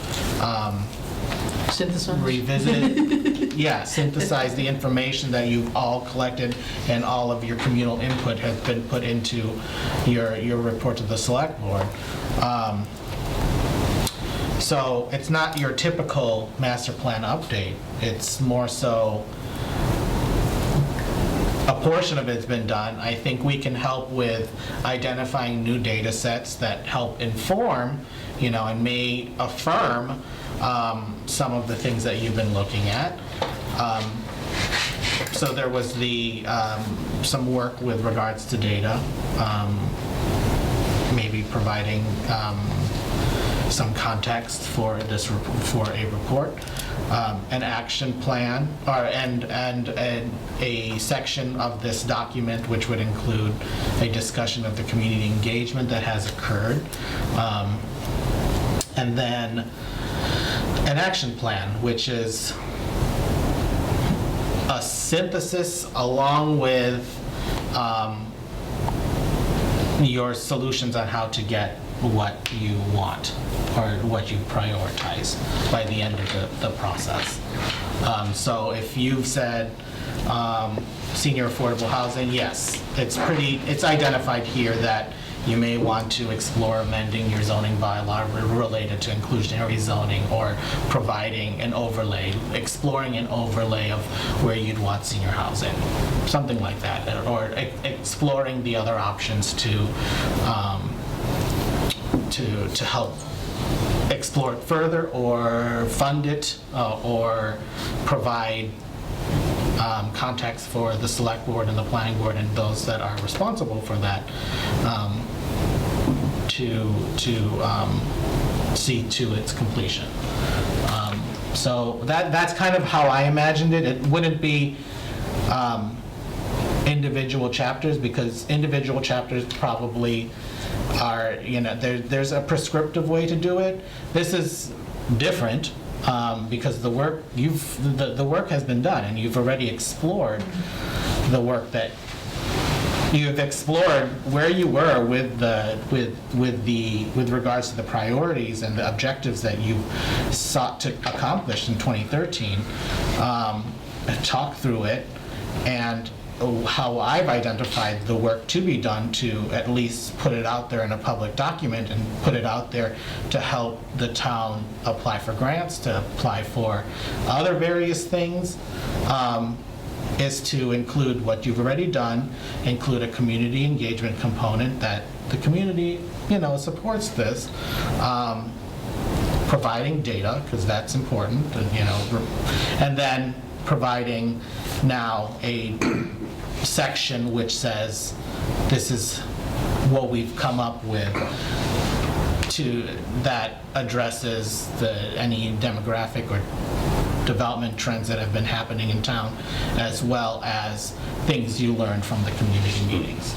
synthesize? Revisit, synthesize the information that you've all collected, and all of your communal input has been put into your report to the select board. So it's not your typical master plan update. It's more so a portion of it's been done. I think we can help with identifying new data sets that help inform, and may affirm some of the things that you've been looking at. So there was some work with regards to data, maybe providing some context for a report, an action plan, and a section of this document which would include a discussion of the community engagement that has occurred, and then an action plan, which is a synthesis along with your solutions on how to get what you want or what you prioritize by the end of the process. So if you've said, senior affordable housing, yes, it's identified here that you may want to explore amending your zoning bylaw related to inclusionary zoning or providing an overlay, exploring an overlay of where you'd want senior housing, something like that, or exploring the other options to help explore it further or fund it or provide context for the select board and the planning board and those that are responsible for that to see to its completion. So that's kind of how I imagined it. It wouldn't be individual chapters, because individual chapters probably are, there's a prescriptive way to do it. This is different because the work the work has been done, and you've already explored the work that you've explored where you were with regards to the priorities and the objectives that you sought to accomplish in 2013. Talk through it and how I've identified the work to be done to at least put it out there in a public document and put it out there to help the town apply for grants, to apply for other various things, is to include what you've already done, include a community engagement component that the community, supports this, providing data, because that's important, and then providing now a section which says this is what we've come up with that addresses any demographic or development trends that have been happening in town, as well as things you learned from the community meetings.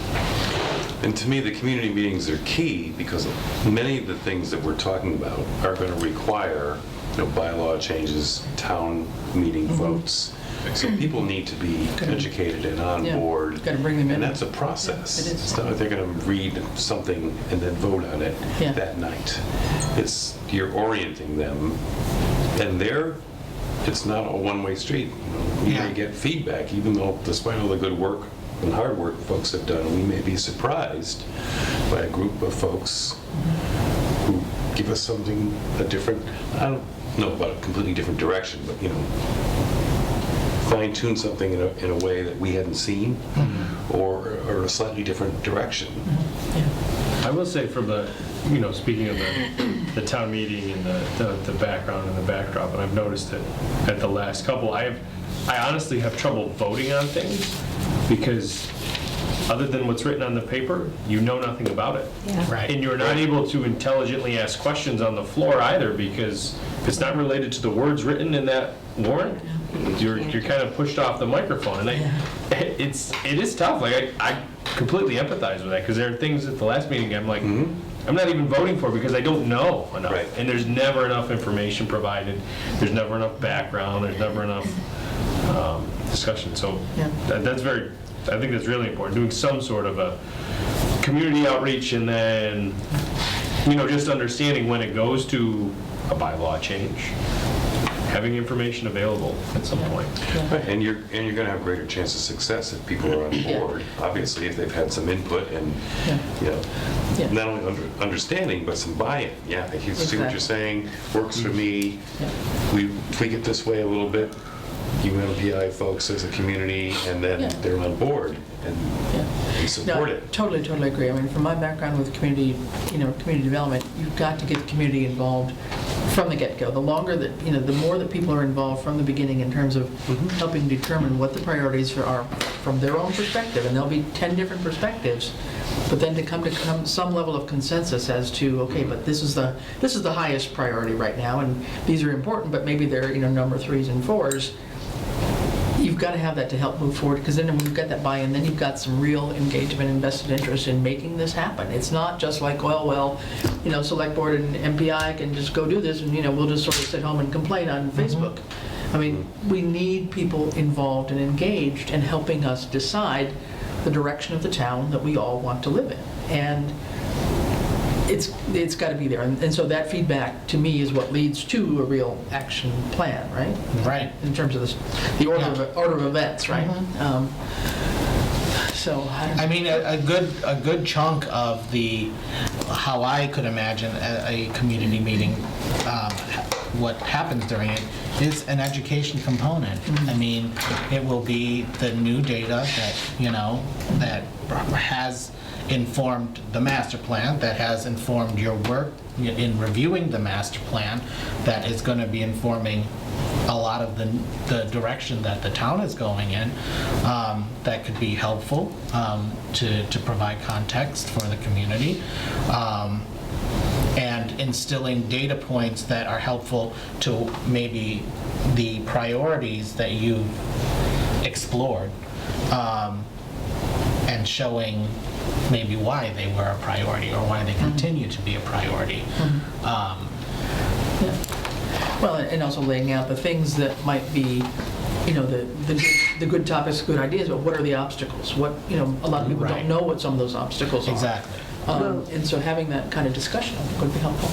And to me, the community meetings are key because many of the things that we're talking about are going to require bylaw changes, town meeting votes. So people need to be educated and on board. Got to bring them in. And that's a process. Yeah, it is. It's not like they're going to read something and then vote on it that night. You're orienting them, and it's not a one-way street. You may get feedback, even though despite all the good work and hard work folks have done, we may be surprised by a group of folks who give us something, I don't know about a completely different direction, but fine-tune something in a way that we hadn't seen, or a slightly different direction. I will say from the, speaking of the town meeting and the background and the backdrop, and I've noticed it at the last couple, I honestly have trouble voting on things because other than what's written on the paper, you know nothing about it. Yeah. Right. And you're not able to intelligently ask questions on the floor either, because if it's not related to the words written in that warrant, you're kind of pushed off the microphone. And it is tough. Like I completely empathize with that, because there are things at the last meeting I'm like, I'm not even voting for because I don't know enough. Right. And there's never enough information provided. There's never enough background. There's never enough discussion. So I think that's really important, doing some sort of a community outreach, and then, just understanding when it goes to a bylaw change, having information available at some point. Right. And you're going to have greater chance of success if people are on board. Obviously, if they've had some input and not only understanding but some buy-in. Yeah, I see what you're saying. Works for me. We tweak it this way a little bit. UMPI folks as a community, and then they're on board and we support it. Totally agree. I mean, from my background with community development, you've got to get the community involved from the get-go. The longer that, the more that people are involved from the beginning in terms of helping determine what the priorities are from their own perspective, and there'll be 10 different perspectives, but then to come to some level of consensus as to, okay, but this is the highest priority right now, and these are important, but maybe they're, number 3s and 4s. You've got to have that to help move forward, because then when you've got that buy-in, then you've got some real engagement and vested interest in making this happen. It's not just like, select board and MPI can just go do this, and, we'll just sort of sit home and complain on Facebook. I mean, we need people involved and engaged in helping us decide the direction of the town that we all want to live in. And it's got to be there. And so that feedback, to me, is what leads to a real action plan, right? Right. In terms of the order of events, right? So, I don't know. I mean, a good chunk of how I could imagine a community meeting, what happens during it, is an education component. I mean, it will be the new data that has informed the master plan, that has informed your work in reviewing the master plan, that is going to be informing a lot of the direction that the town is going in, that could be helpful to provide context for the community, and instilling data points that are helpful to maybe the priorities that you explored, and showing maybe why they were a priority or why they continue to be a priority. Well, and also laying out the things that might be, the good topics, good ideas, but what are the obstacles? What, a lot of people Right. don't know what some of those obstacles are. Exactly. And so having that kind of discussion, I think, would be helpful.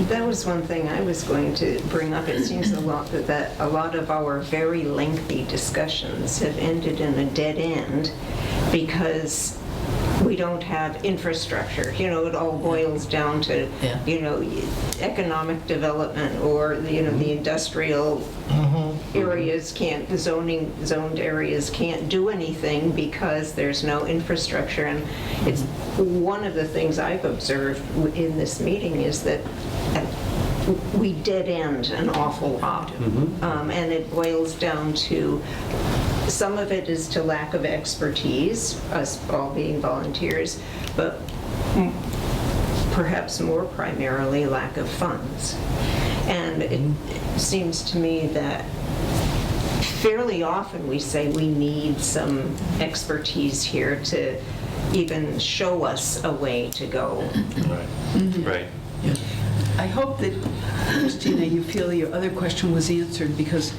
That was one thing I was going to bring up. It seems that a lot of our very lengthy discussions have ended in a dead end because we don't have infrastructure. It all boils down to, economic development or, the industrial areas the zoned areas can't do anything because there's no infrastructure. And it's one of the things I've observed in this meeting is that we dead end an awful lot. And it boils down to, some of it is to lack of expertise, us all being volunteers, but perhaps more primarily lack of funds. And it seems to me that fairly often we say we need some expertise here to even show us a way to go. Right. I hope that, Christina, you feel your other question was answered, because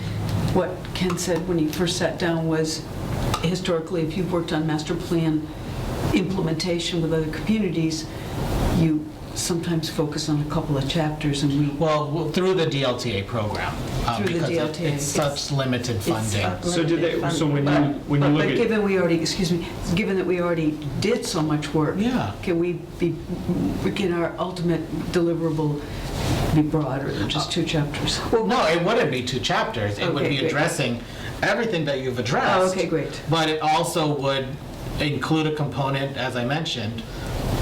what Ken said when he first sat down was, historically, if you've worked on master plan implementation with other communities, you sometimes focus on a couple of chapters, and we... Well, through the DLTA program, Through the because DLTA. it's such limited funding. So did they, so when you look But at, given we already, given that we already did so much work, Yeah. can our ultimate deliverable be broader than just 2 chapters? No, it wouldn't be 2 chapters. It would Okay, be great. addressing everything that you've addressed. Oh, okay, great. But it also would include a component, as I mentioned,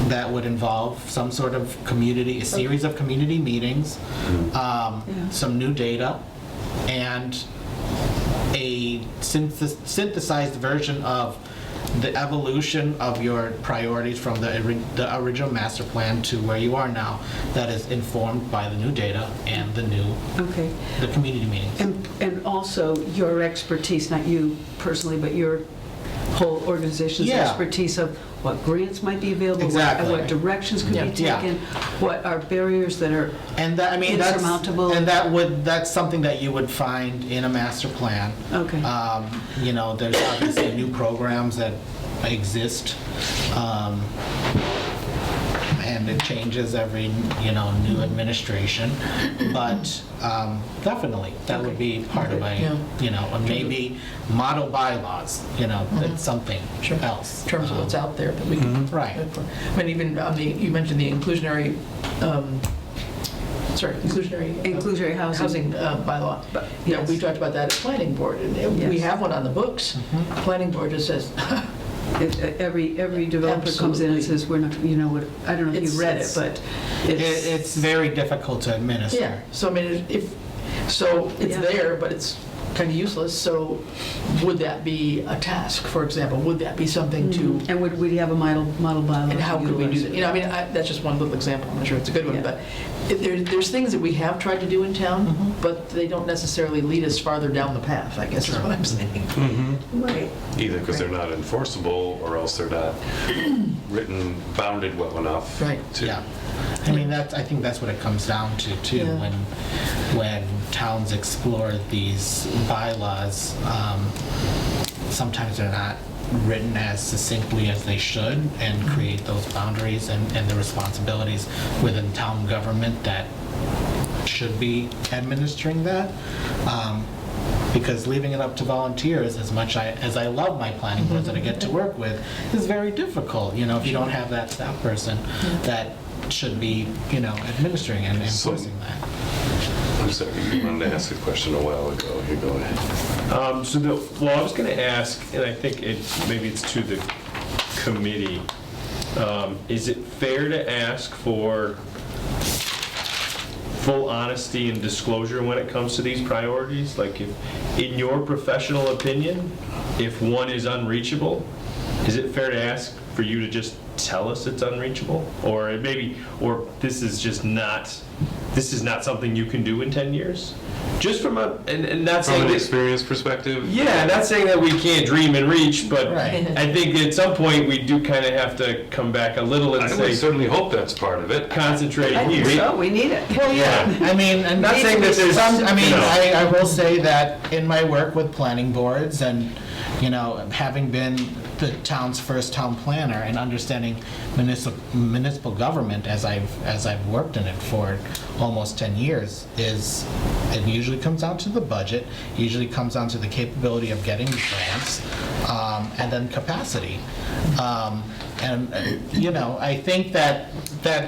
that would involve some sort of a series of community meetings, some new data, and a synthesized version of the evolution of your priorities from the original master plan to where you are now, that is informed by the new data and the community meetings. And also your expertise, not you personally, but your whole organization's expertise of what grants might be available, Exactly. what directions could be Yeah. taken, what are barriers that are And that, insurmountable. that's something that you would find in a master plan. Okay. There's obviously new programs that exist, and it changes every, new administration. But definitely, that would be part of maybe model bylaws, that's something else. In terms of what's out there that we can... Right. I mean, even you mentioned the inclusionary Inclusionary housing. Bylaw. Yes. We talked about that at planning board, and we Yes. have one on the books. Planning board just says, Every developer comes in and says, we're not, I don't know if you read it, but It's very difficult to administer. yeah, so I mean, it's Yeah. there, but it's kind of useless, so would that be a task, for example? Would that be something to... And would we have a model bylaw? And how could we do that? That's just one little example. I'm not sure it's a good one, Yeah. but there's things that we have tried to do in town, but they don't necessarily lead us farther down the path, I guess is what I'm saying. Right. Either because they're not enforceable, or else they're not bounded well enough. Right. Yeah. I mean, I think that's what it comes down to, too, Yeah. when towns explore these bylaws. Sometimes they're not written as succinctly as they should and create those boundaries and the responsibilities within town government that should be administering that. Because leaving it up to volunteers, as much as I love my planning boards that I get to work with, is very difficult, you know, if you don't have that staff person that should be, you know, administering and enforcing that. I'm sorry, you wanted to ask a question a while ago. You go ahead. Well, I was going to ask, and I think maybe it's to the committee, is it fair to ask for full honesty and disclosure when it comes to these priorities? Like, if, in your professional opinion, if one is unreachable, is it fair to ask for you to just tell us it's unreachable? Or this is not something you can do in 10 years? Just from and not saying From an that, experience perspective? yeah, not saying that we can't dream and reach, but Right. I think at some point we do kind of have to come back a little and I say, would certainly hope that's part of it. concentrate I think here. so, we need it. Well, yeah, I mean, and Not saying that there's some, I mean, you know. I will say that in my work with planning boards and, you know, having been the town's first town planner and understanding municipal government as I've worked in it for almost 10 years, is it usually comes down to the budget, usually comes down to the capability of getting grants, and then capacity. You know, I think that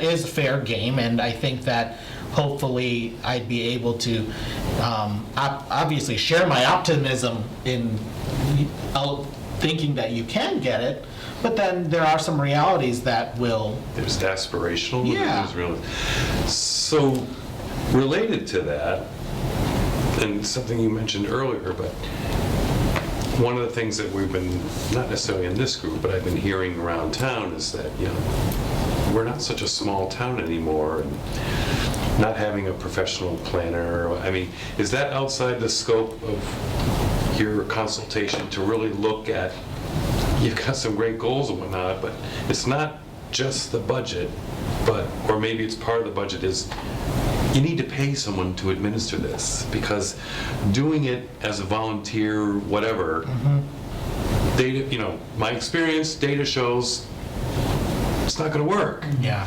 is fair game, and I think that hopefully I'd be able to obviously share my optimism in thinking that you can get it, but then there are some realities that will... There's aspirational, and Yeah. there's real. So, related to that, and something you mentioned earlier, but one of the things that we've been, not necessarily in this group, but I've been hearing around town is that, you know, we're not such a small town anymore, and not having a professional planner, I mean, is that outside the scope of your consultation to really look at, you've got some great goals and whatnot, but it's not just the budget, or maybe it's part of the budget is, you need to pay someone to administer this, because doing it as a volunteer, whatever, data, you know, my experience, data shows it's not going to work. Yeah.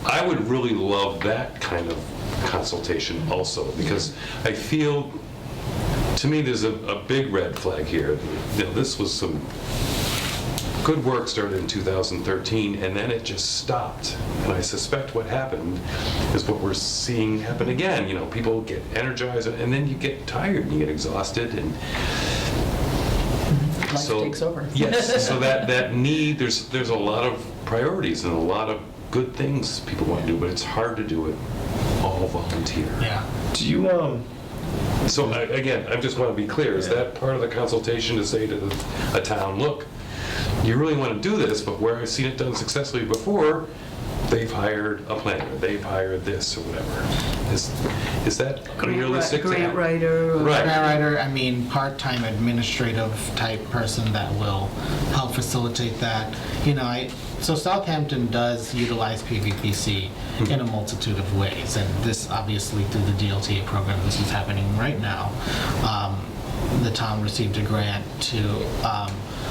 I would really love that kind of consultation also, because I feel, to me, there's a big red flag here. You know, this was some good work started in 2013, and then it just stopped. And I suspect what happened is what we're seeing happen again. You know, people get energized, and then you get tired, and you get exhausted, and Life takes over. Yes, so that need, there's a lot of priorities and a lot of good things people want to do, but it's hard to do it all volunteer. Yeah. Do you So again, I just want to be clear, is that part of the consultation to say to a town, look, you really want to do this, but where I've seen it done successfully before, they've hired a planner, they've hired this or whatever. Is that unrealistic to Grant have? writer. Right. Grant writer, I mean, part-time administrative type person that will help facilitate that. You know, so Southampton does utilize PVPC in a multitude of ways, and this obviously through the DLTA program, this is happening right now. The town received a grant to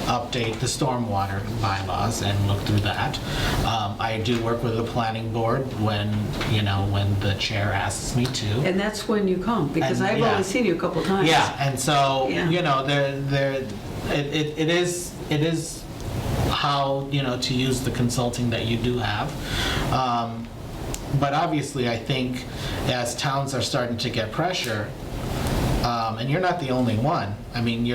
update the stormwater bylaws and look through that. I do work with the planning board when the chair asks me to. And that's when you come, because And, I've yeah. only seen you a couple times. Yeah, and so, Yeah. you know, it is how, you know, to use the consulting that you do have. But obviously, I think as towns are starting to get pressure, and you're not the only one. I mean,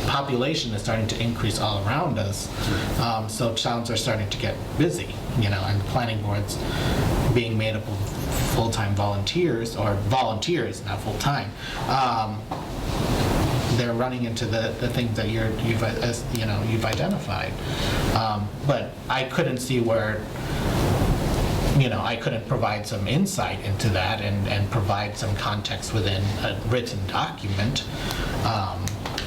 population is starting to increase all around us. So towns are starting to get busy, you know, and planning boards being made up of full-time volunteers, or volunteers, not full-time. They're running into the things that you've identified. But I couldn't see where, you know, I couldn't provide some insight into that and provide some context within a written document.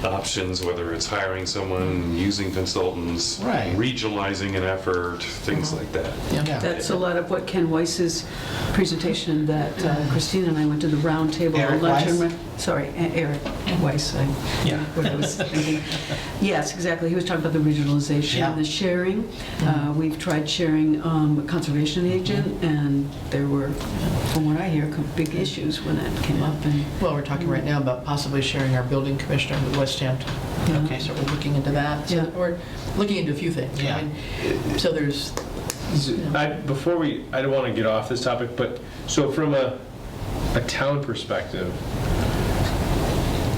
options, whether it's hiring someone, using consultants, Right. regionalizing an effort, things like that. Yeah. That's a lot of what Ken Weiss's presentation that Christina and I went to the round table. Eric luncheon Weiss? Sorry, Eric Weiss. Yeah. What I was thinking. Yes, exactly. He was talking about the regionalization Yeah. and the sharing. We've tried sharing a conservation agent, and there were, from what I hear, big issues when that came up. And Well, we're talking right now about possibly sharing our building commissioner with Westhampton. Okay, so we're looking into that. So Yeah. we're looking into a few things. Yeah. I mean, so there's, I don't want to get off this topic, but so from a town perspective,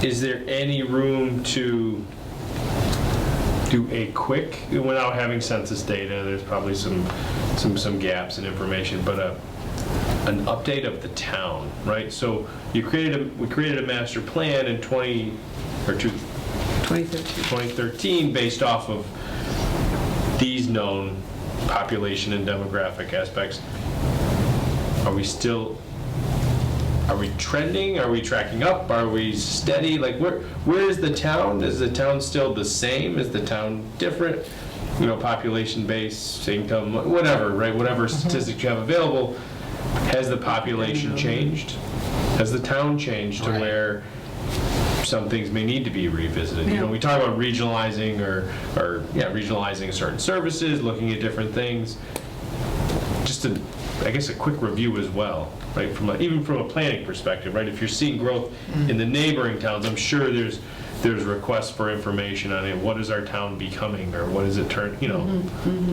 is there any room to do a quick, without having census data, there's probably some gaps in information, but an update of the town, right? So we created a master plan in 2013 based off of these known population and demographic aspects. Are we trending? Are we tracking up? Are we steady? Like, where is the town? Is the town still the same? Is the town different? Population base, income, whatever, right? Whatever statistics you have available. Has the population changed? Has the town changed to Right. where some things may need to be revisited? Yeah. We talk about regionalizing regionalizing certain services, looking at different things. Just a quick review as well, right? Even from a planning perspective, right? If you're seeing growth in the neighboring towns, I'm sure there's requests for information on it. What is our town becoming, or what is it turn?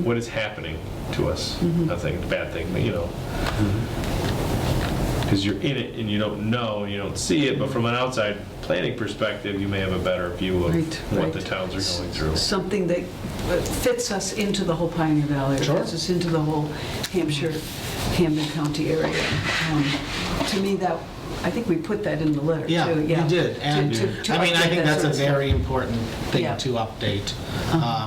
What is happening to us? Nothing bad thing, but because you're in it and you don't know and you don't see it. But from an outside planning perspective, you may have a better view of what the towns are going through. something that fits us into the whole Pioneer Valley, or Sure. fits us into the whole Hampshire, Camden County area. To me, I think we put that in the letter, too. Yeah, you did. And To I mean, I update think that that's sort a of stuff. very important thing Yeah. to update,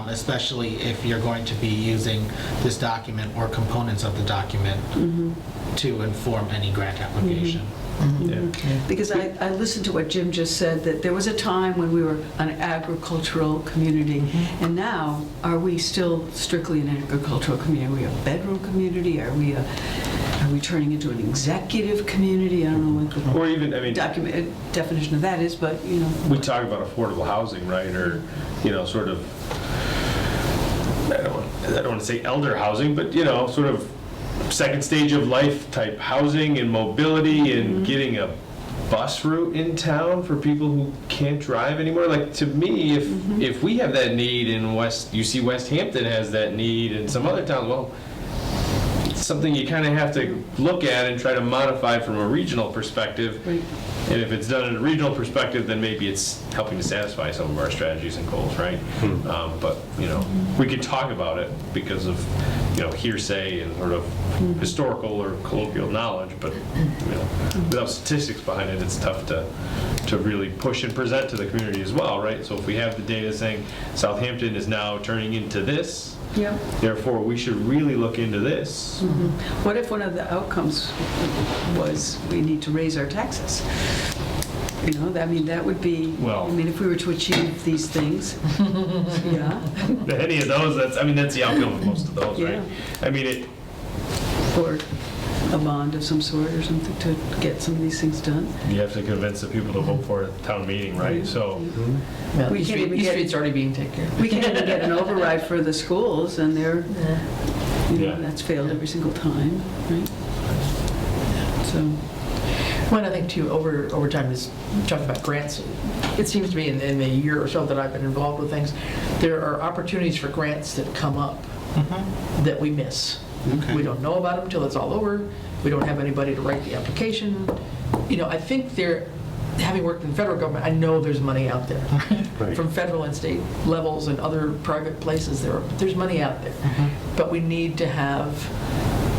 especially if you're going to be using this document or components of the document to inform any grant application. Yeah. Because I listened to what Jim just said, that there was a time when we were an agricultural community, and now, are we still strictly an agricultural community? Are we a bedroom community? Are we turning into an executive community? I don't know what the Or even, definition of that is, but, we talk about affordable housing, right? Or, sort of, I don't want to say elder housing, but, sort of second stage of life type housing and mobility and getting a bus route in town for people who can't drive anymore. Like, to me, if we have that need in Easthampton has that need, and some other towns, well, it's something you kind of have to look at and try to modify from a regional perspective. Right. And if it's done in a regional perspective, then maybe it's helping to satisfy some of our strategies and goals, right? But, we could talk about it because of, hearsay and sort of historical or colloquial knowledge, but, without statistics behind it, it's tough to really push and present to the community as well, right? So if we have the data saying Southampton is now turning into this, yeah. therefore we should really look into this. What if one of the outcomes was we need to raise our taxes? That would be, Well- if we were to achieve these things, yeah. Any of those, that's the outcome of most of those, right? Yeah. Or a bond of some sort or something to get some of these things done. You have to convince the people to vote for a town meeting, right? So, well, We East can't even Street- East get- Street's already being taken care of. We can't even get an override for the schools, and they're, Yeah. that's failed every single time, right? So, One, I think too, over time is talking about grants. It seems to me in the year or so that I've been involved with things, there are opportunities for grants that come up that we miss. Okay. We don't know about them until it's all over. We don't have anybody to write the application. I think having worked in the federal government, I know there's money out there. Right. From federal and state levels and other private places, there's money out there. But we need to have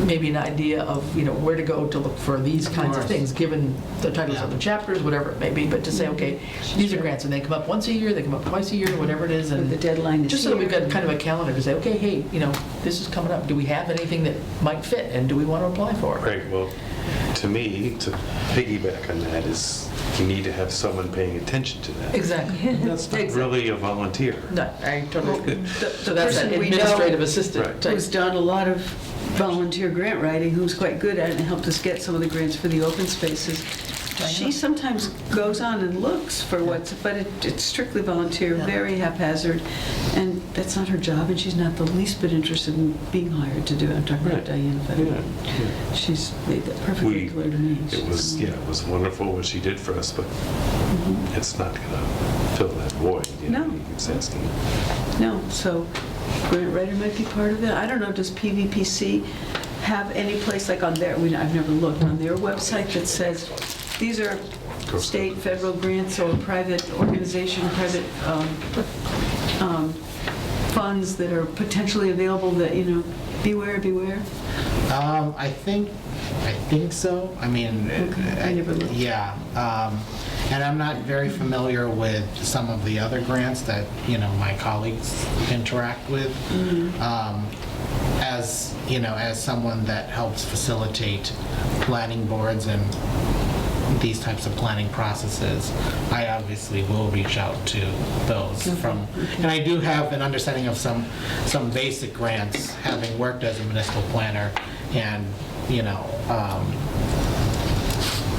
maybe an idea of, where to go to look for these kinds of course. things, given the titles of the chapters, whatever it may be, but to say, okay, these are grants, and they come up once a year, they come up twice a year, whatever it is, the and deadline is just so that we've here. got kind of a calendar to say, okay, hey, this is coming up, do we have anything that might fit, and do we want to apply for it? Right, well, to me, to piggyback on that, is you need to have someone paying attention to that. Exactly. That's not really a volunteer. No, I totally agree. The So that's an person we know administrative assistant Right. type. who's done a lot of volunteer grant writing, who's quite good at it and helped us get some of the grants for the open spaces. She sometimes goes on and looks for but it's strictly volunteer, Yeah. very haphazard, and that's not her job, and she's not the least bit interested in being hired to do it. I'm talking about Right. Diane Yeah, Federer. yeah. She's made that perfectly clear to me. It was wonderful what she did for us, but it's not gonna fill that void. No. He's asking. No, so grant writer might be part of it. I don't know, does PVPC have any place like on their, I've never looked, on their website that says, these are state, federal grants or private organization, private funds that are potentially available that, beware, beware? I think so. I mean, I never looked. yeah. And I'm not very familiar with some of the other grants that, my colleagues interact with. As someone that helps facilitate planning boards and these types of planning processes, I obviously will reach out to those and I do have an understanding of some basic grants, having worked as a municipal planner and,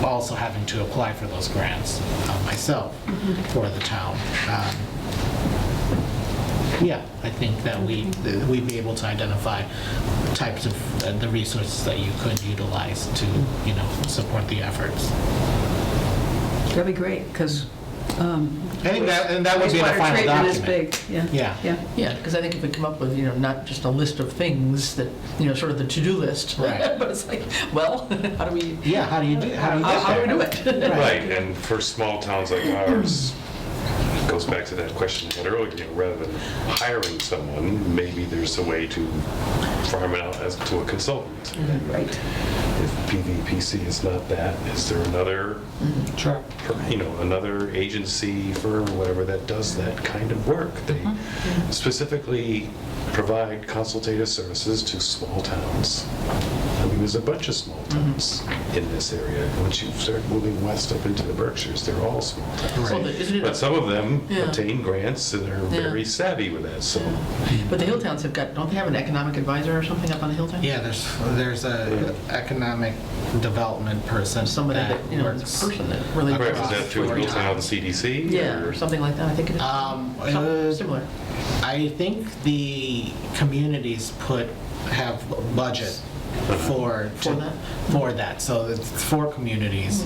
also having to apply for those grants myself for the town. Yeah, I think that we'd be able to identify types of the resources that you could utilize to, support the efforts. That'd be great, because I think that would be the final treatment is document. big, yeah. Yeah. Yeah, because I think if we come up with, not just a list of things that, sort of the to-do list. Right. But it's like, well, how do we, Yeah, how do you do how do we do it? Right, and for small towns like ours, it goes back to that question I had earlier, rather than hiring someone, maybe there's a way to farm it out as to a consultant. Right. If PVPC is not that, is there another, Sure. another agency, firm, whatever, that does that kind of work? They specifically provide consultative services to small towns. I mean, there's a bunch of small towns in this area. Once you start moving west up into the Berkshires, they're all small towns. Well, isn't it But some of them Yeah. obtain grants and are very savvy with that, so. But the hill towns don't they have an economic advisor or something up on the hill town? Yeah, there's a economic development person Somebody that, it's works. a person that really. Right, is draws that through for you. Hilltown CDC? Yeah, or something like that, I think it is. Something similar. I think the communities have budget for that. So it's 4 communities.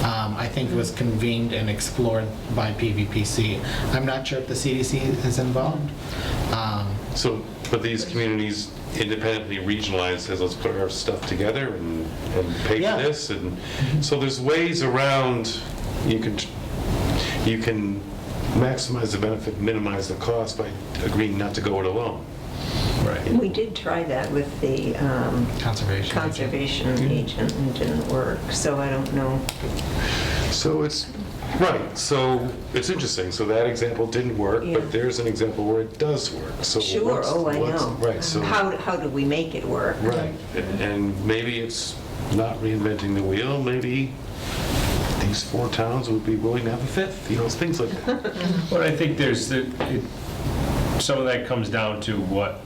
I think it was convened and explored by PVPC. I'm not sure if the CDC is involved. So, but these communities independently regionalized says, let's put our stuff together and pay Yeah. for this, and so there's ways around. You can maximize the benefit, minimize the cost by agreeing not to go it alone. Right. We did try that with the Conservation. agent and it didn't work, so I don't know. So it's right. So it's interesting. So that example didn't work, Yeah. but there's an example where it does work. So Sure, I know. Right. So How do we make it work? right, and maybe it's not reinventing the wheel. Maybe these 4 towns would be willing to have a 5th. Things like that. Well, I think some of that comes down to what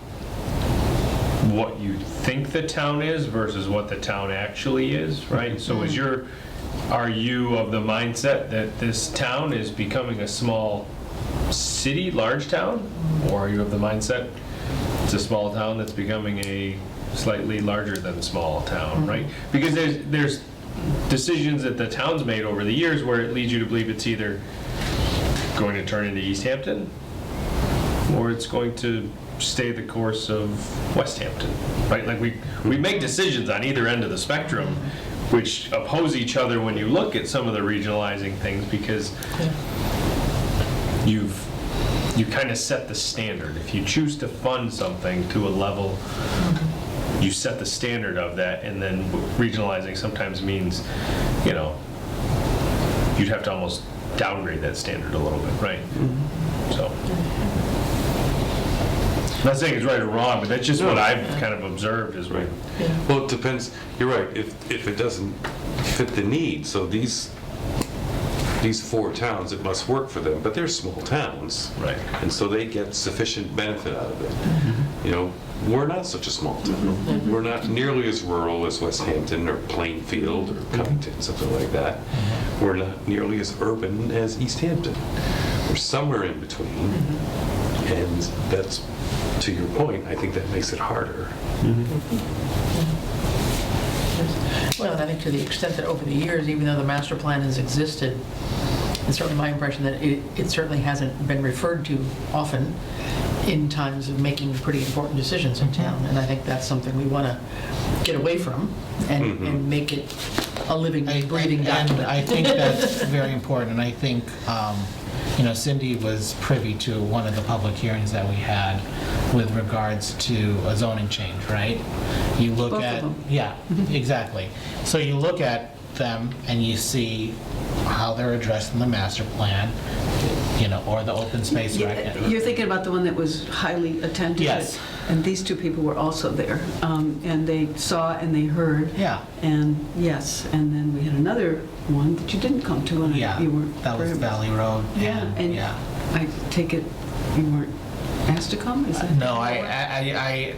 you think the town is versus what the town actually is, right? So are you of the mindset that this town is becoming a small city, large town? Or are you of the mindset it's a small town that's becoming a slightly larger than small town, right? Because there's decisions that the town's made over the years where it leads you to believe it's either going to turn into Easthampton or it's going to stay the course of Westhampton, right? Like we make decisions on either end of the spectrum which oppose each other when you look at some of the regionalizing things because you kind of set the standard. If you choose to fund something to a level, you set the standard of that, and then regionalizing sometimes means, you'd have to almost downgrade that standard a little bit, right? So. not saying it's right or wrong, but that's just what I've kind of observed is right. Well, it depends, you're right, if it doesn't fit the need, so these 4 towns, it must work for them, but they're small towns. Right. And so they get sufficient benefit out of it. You know, we're not such a small town. We're not nearly as rural as Westhampton or Plainfield or Covington, something like that. We're not nearly as urban as Easthampton. We're somewhere in between. And that's, to your point, I think that makes it harder. Well, and I think to the extent that over the years, even though the master plan has existed, it's certainly my impression that it certainly hasn't been referred to often in times of making pretty important decisions in town. And I think that's something we want to get away from and make it a living, breathing document. And I think that's very important. And I think, Cindy was privy to one of the public hearings that we had with regards to a zoning change, right? You look Both at, of them. yeah, exactly. So you look at them and you see how they're addressed in the master plan, or the open space. You're thinking about the one that was highly attended? Yes. And these 2 people were also there, and they saw and they heard. Yeah. And yes, and then we had another one that you didn't come to, and Yeah, you weren't. that was Valley Road. Yeah, and yeah. I take it you weren't asked to come? Is that No, I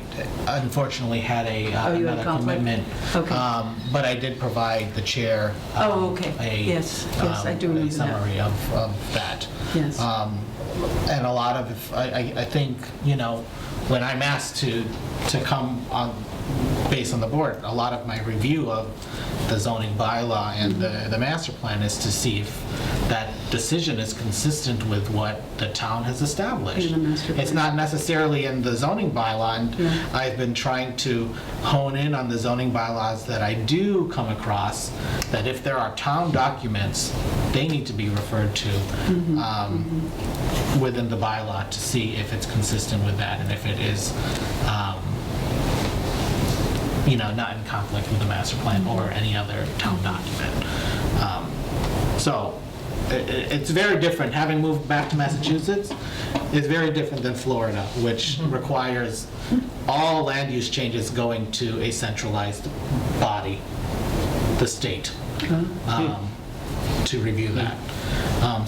unfortunately had Oh, you had a another conflict? commitment. Okay. But I did provide the chair. Oh, okay. Yes, I do remember a summary of that. Yes. And a lot of, I think, when I'm asked to come on, based on the board, a lot of my review of the zoning bylaw and the master plan is to see if that decision is consistent with what the town has established. In the master plan. It's not necessarily in the zoning bylaw, and I've been trying to hone in on the zoning bylaws that I do come across, that if there are town documents, they need to be referred to within the bylaw to see if it's consistent with that, and if it is not in conflict with the master plan or any other town document. So it's very different. Having moved back to Massachusetts, it's very different than Florida, which requires all land use changes going to a centralized body, the state, to review that.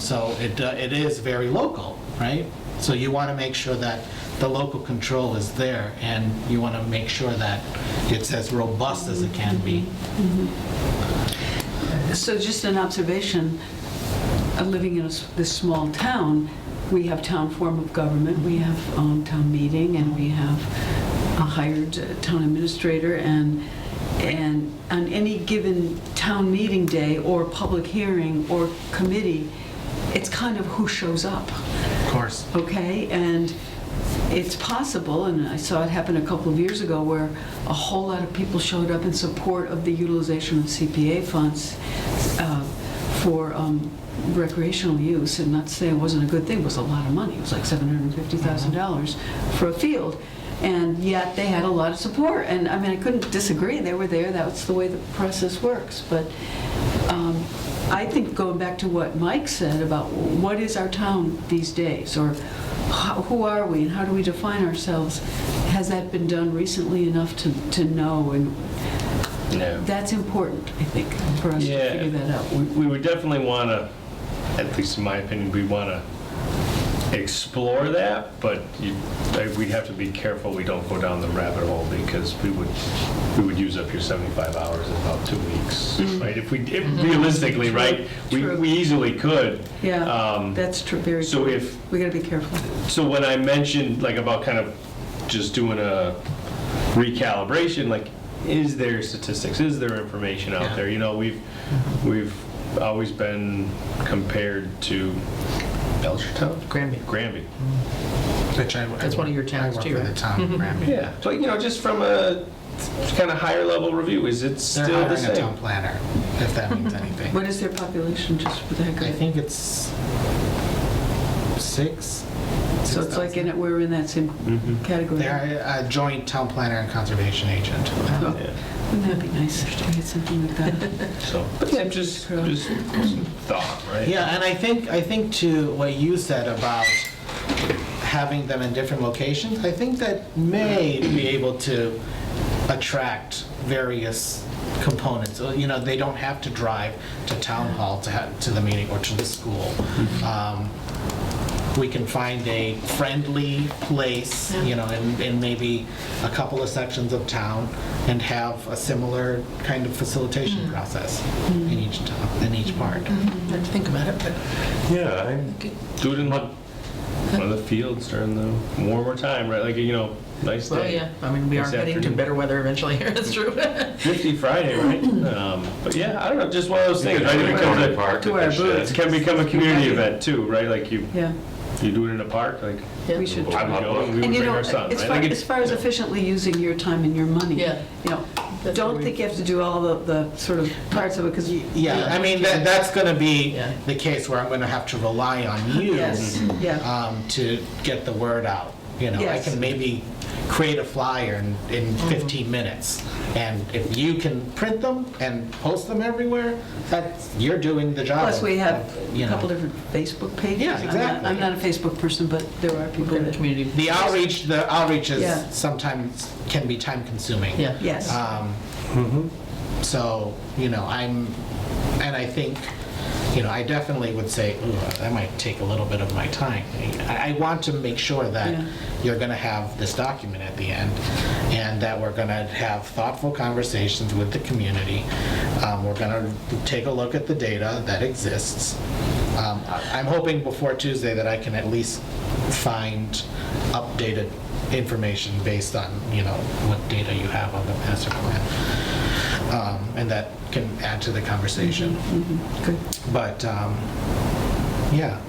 So it is very local, right? So you want to make sure that the local control is there, and you want to make sure that it's as robust as it can be. So just an observation, living in this small town, we have town form of government, we have town meeting, and we have a hired town administrator, and on any given town meeting day or public hearing or committee, it's kind of who shows up. Of course. Okay, and it's possible, and I saw it happen a couple of years ago, where a whole lot of people showed up in support of the utilization of CPA funds for recreational use, and not to say it wasn't a good thing, it was a lot of money. It was like $750,000 for a field, and yet they had a lot of support, and I mean, I couldn't disagree. They were there, that's the way the process works, but I think going back to what Mike said about what is our town these days, or who are we and how do we define ourselves, has that been done recently enough to know? And that's important, I think, for us to figure that out. We would definitely want to, at least in my opinion, we want to explore that, but we'd have to be careful we don't go down the rabbit hole, because we would use up your 75 hours in about 2 weeks, right? If realistically, True. right? True. We easily could. Yeah, that's true, very so true. if We got to be careful. So when I mentioned about kind of just doing a recalibration, is there statistics? Is there information out there? We've always been compared to Belchertown? Granby. Which That's one of your towns, too, I work for right? the town of Granby. Yeah. So, just from a kind of higher level review, is it They're still the hiring a town same? planner, if that means anything. What is their population, just for the heck of I it? think it's 6. So it's like we're in that same category. They're a joint town planner and conservation agent. Oh, Yeah. wouldn't that be nice if we had something like that? So, but yeah, just some thought, right? Yeah, and I think to what you said about having them in different locations, I think that may be able to attract various components. You know, they don't have to drive to town hall to the meeting or to the school. We can find a friendly place, you know, in maybe a couple of sections of town, and have a similar kind of facilitation process in each part. I have to think about it, but Yeah, I do it in one of the fields during the warmer time, right? Like, you know, nice day. well, yeah, I mean, we are Nice heading to afternoon. better weather eventually here, that's true. 50 Friday, right? But yeah, I don't know, just one of those things, right? It becomes a, Park To at our the shed. booths. it can become a community event too, right? Like you Yeah. do it in a park, like Yeah. We should I would go and we would And you bring know, our son, as right? far, Like as far as efficiently using your time and your money, Yeah. you know, That's don't what we- think you have to do all the sort of parts of it, because Yeah, I mean, that's going to be Yeah. the case where I'm going to have to rely on you yes, yeah, to get the word out. You know, I Yes. can maybe create a flyer in 15 minutes, and if you can print them and post them everywhere, you're doing the job. plus we have you a know. couple different Facebook pages. Yeah, exactly. I'm not a Facebook person, but there are people in the that, community. The outreach is Yeah. sometimes can be time consuming. Yeah. yes. So, you know, and I think, you know, I definitely would say, ooh, that might take a little bit of my time. I want to make sure that Yeah. you're going to have this document at the end, and that we're going to have thoughtful conversations with the community. We're going to take a look at the data that exists. I'm hoping before Tuesday that I can at least find updated information based on, you know, what data you have on the master plan. And that can add to the conversation. Good. But, yeah.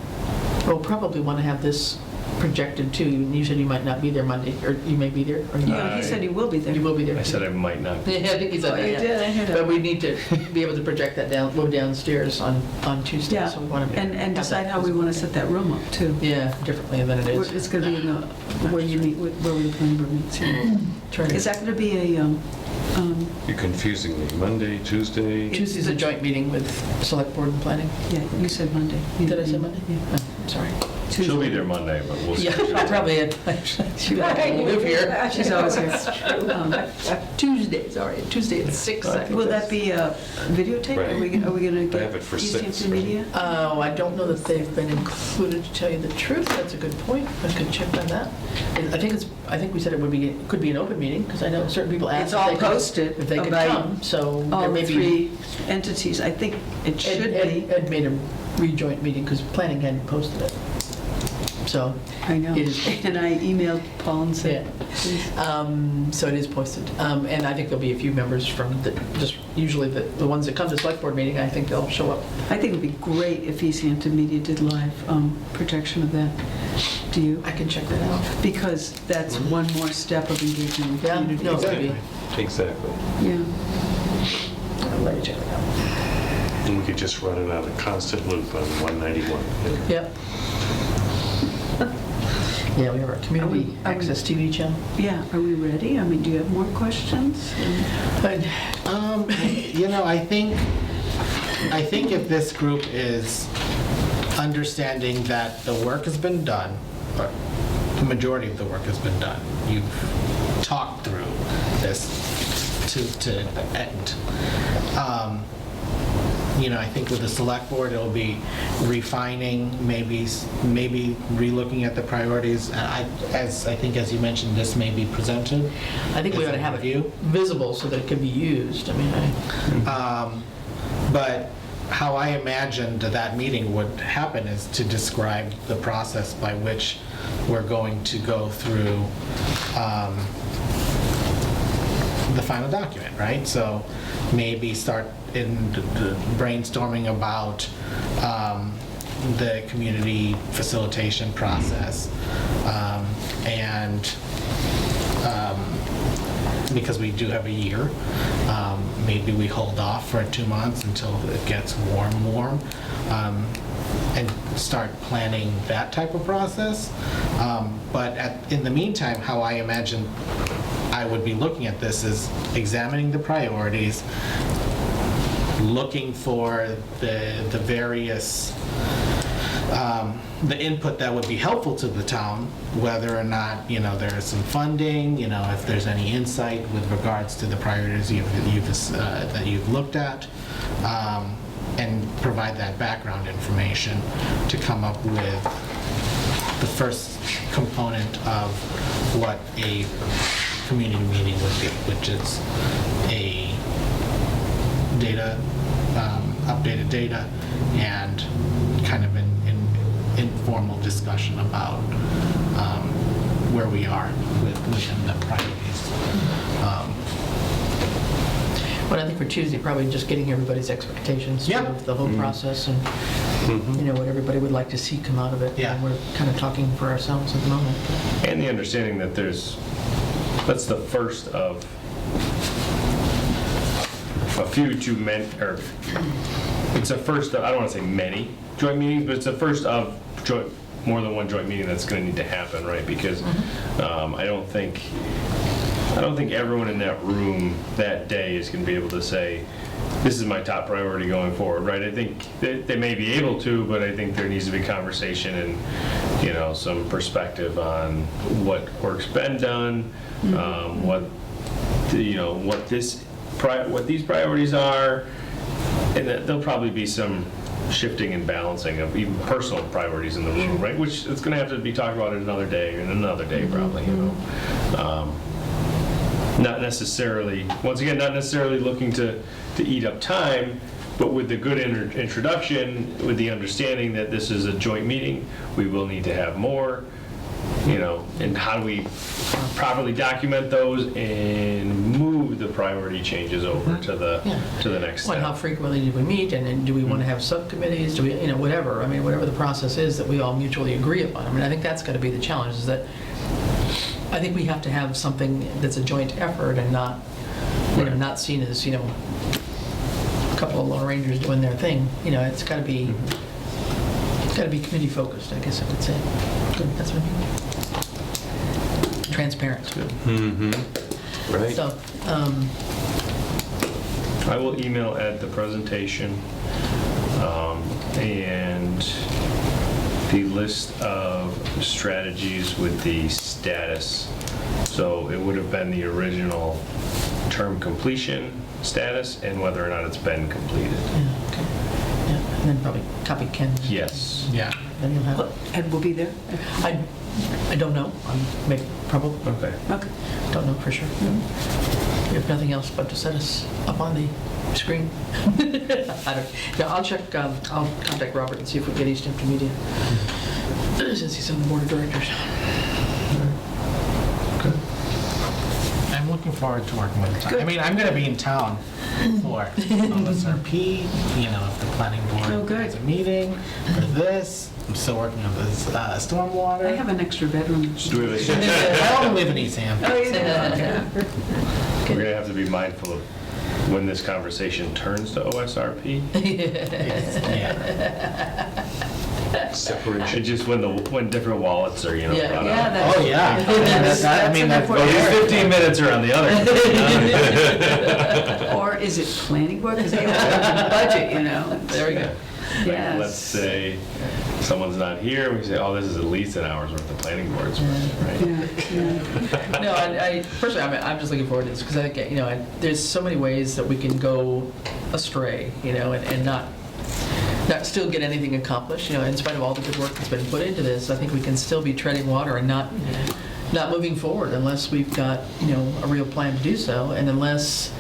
We'll probably want to have this projected too. You said you might not be there Monday, or you may be there, or you Yeah, he said he will be there. you will be there. I said I might not. Yeah, I think he said Oh, that, you yeah. did, I heard But it. we need to be able to project that go downstairs on Tuesday, Yeah, so we want to. and decide how we want to set that room up, too. Yeah, differently than it is. It's going to be in the, where you meet, where the planning board meets. Yeah. Trying to- Is that going to be a, You're confusing me. Monday, Tuesday? Tuesday's a joint meeting with Select Board and Planning. yeah, you said Monday. Did I say Monday? Yeah. Oh, I'm sorry. She'll be there Monday, but we'll see. Yeah, I'll probably, she won't live here. She's always here. Tuesday, sorry, Tuesday at 6. I think Will that's- that be a videotape? Right. Are we going to I have get it for Easthampton 6, Media? Oh, I don't know that they've been included, to tell you the truth. That's a good point. I could check on that. And I think we said it could be an open meeting, because I know certain people asked It's if all they could- posted if they could by come, so All there may the be. three entities, I think it should be. Ed made a rejoint meeting, because planning hadn't posted it. So, I know. it is- And I emailed Paul and yeah. said, So it is posted. And I think there'll be a few members from, just usually the ones that come to select board meeting, I think they'll show up. I think it would be great if Easthampton Media did live projection of that. Do you? I can check that out. Because that's one more step of engaging with the Yeah, community. no, it would be. Exactly. Yeah. Let me check it out. And we could just run it on a constant loop on 191. Yep. Yeah, we have our community Are we- access TV channel. Yeah, are we ready? I mean, do you have more questions? You know, I think if this group is understanding that the work has been done, or the majority of the work has been done, you've talked through this to end. You know, I think with the select board, it'll be refining, maybe relooking at the priorities. I think, as you mentioned, this may be presented. I think we as ought to a have review. it visible so that it can be used. I mean, But how I imagined that meeting would happen is to describe the process by which we're going to go through the final document, right? So maybe start in the brainstorming about the community facilitation process, and because we do have a year, maybe we hold off for 2 months until it gets warm, and start planning that type of process. But in the meantime, how I imagine I would be looking at this is examining the priorities, looking for the various the input that would be helpful to the town, whether or not, there is some funding, if there's any insight with regards to the priorities that you've looked at, and provide that background information to come up with the first component of what a community meeting would be, which is a updated data and kind of an informal discussion about where we are within the priorities. But I think for Tuesday, probably just getting everybody's expectations Yeah. of the whole process and, what everybody would like to see come out of it. Yeah. And we're kind of talking for ourselves at the moment. And the understanding that that's the first of a few too many, or it's a first of, I don't want to say many joint meetings, but it's the first of more than one joint meeting that's going to need to happen, right? Because I don't think everyone in that room that day is going to be able to say, this is my top priority going forward, right? I think they may be able to, but I think there needs to be conversation and, some perspective on what work's been done, what these priorities are, and that there'll probably be some shifting and balancing of even personal priorities in the room, right? Which it's going to have to be talked about in another day probably, Not necessarily, once again, not necessarily looking to eat up time, but with the good introduction, with the understanding that this is a joint meeting, we will need to have more, and how do we properly document those and move the priority changes over to the next Well, step. how frequently do we meet, and then do we want to have subcommittees, do we, whatever. I mean, whatever the process is that we all mutually agree upon. I mean, I think that's got to be the challenge, is that I think we have to have something that's a joint effort and not, not seen as, a couple of Lone Rangers doing their thing. It's got to be, committee focused, I guess I could say. Good, that's what I mean. Transparent. Right. So, I will email Ed the presentation and the list of strategies with the status. So it would have been the original term completion status and whether or not it's been completed. yeah, okay. Yeah, and then probably copy Ken's. Yes. Yeah. Then you'll have it. Ed will be there? I don't know. Probably. Okay. Okay. Don't know for sure. We have nothing else but to set us up on the screen. I'll check, I'll contact Robert and see if we can get Easthampton Media, since he's on the board of directors. I'm looking forward to working with the town. I mean, I'm going to be in town for OSRP, if the planning board Oh, good. has a meeting, for this. I'm still working on this stormwater. I have an extra bedroom. Do we have a- I only live in Easthampton. Oh, yeah. We're going to have to be mindful of when this conversation turns to OSRP. Yeah. Separation. It's just when different wallets are, Yeah. run Yeah, out. that's. Oh, yeah. That's I mean, an that's Well, important- these 15 minutes are on the other. Or is it planning board? Because they have a budget, There we go. Like, Yes. let's say someone's not here, we say, oh, this is at least an hour's worth of planning boards, right? Yeah, yeah. No, I personally, I'm just looking forward to this, because I think, there's so many ways that we can go astray, and not still get anything accomplished, in spite of all the good work that's been put into this. I think we can still be treading water and not moving forward unless we've got, a real plan to do so, and unless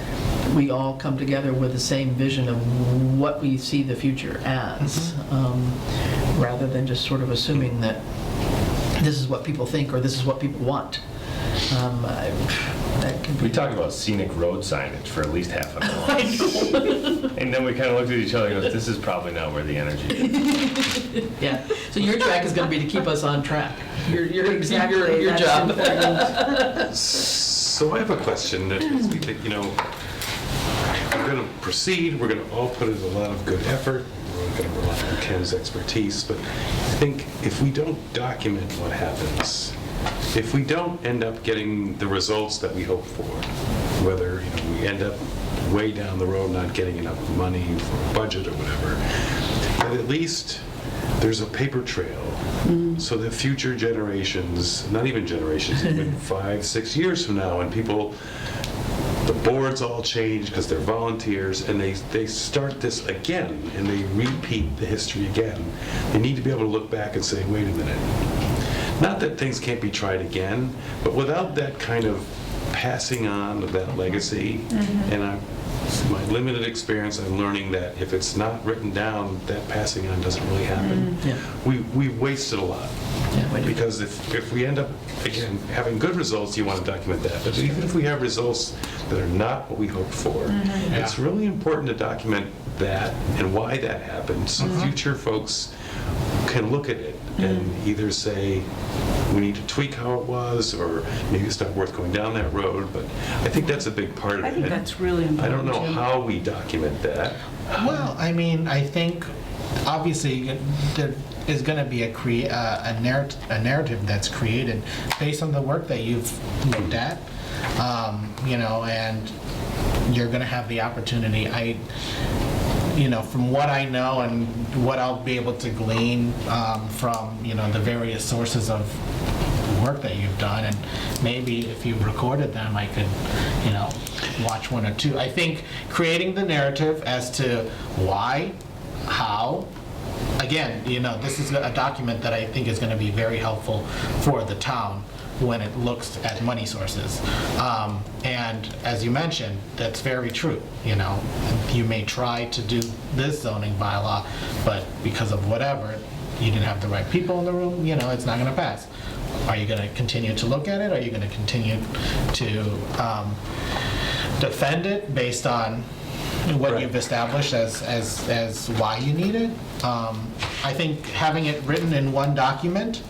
we all come together with the same vision of what we see the future as, rather than just sort of assuming that this is what people think or this is what people want. That can be. We talked about scenic road signage for at least half an hour. And then we kind of looked at each other and goes, this is probably not where the energy is. Yeah, so your track is going to be to keep us on track. Exactly, Your that's job. important. So I have a question that, we're going to proceed, we're going to all put in a lot of good effort, we're going to rely on Ken's expertise, but I think if we don't document what happens, if we don't end up getting the results that we hope for, whether we end up way down the road not getting enough money for a budget or whatever, but at least there's a paper trail so that future generations, not even generations, even 5, 6 years from now, when people, the boards all change because they're volunteers, and they start this again, and they repeat the history again. They need to be able to look back and say, wait a minute. Not that things can't be tried again, but without that kind of passing on of that legacy, and my limited experience, I'm learning that if it's not written down, that passing on doesn't really happen. Yeah. We've wasted a lot. Because if we end up, again, having good results, you want to document that. But even if we have results that are not what we hoped for, it's really important to document that and why that happened, so future folks can look at it and either say, we need to tweak how it was, or maybe it's not worth going down that road. But I think that's a big part of it. I think that's really important. I don't know too. how we document that. Well, I mean, I think obviously there is going to be a narrative that's created based on the work that you've looked at, you know, and you're going to have the opportunity. You know, from what I know and what I'll be able to glean from, you know, the various sources of work that you've done, and maybe if you've recorded them, I could, you know, watch one or two. I think creating the narrative as to why, how, again, you know, this is a document that I think is going to be very helpful for the town when it looks at money sources. And as you mentioned, that's very true. You know, you may try to do this zoning bylaw, but because of whatever, you didn't have the right people in the room, you know, it's not going to pass. Are you going to continue to look at it? Are you going to continue to defend it based on what you've established as why you need it? I think having it written in one document,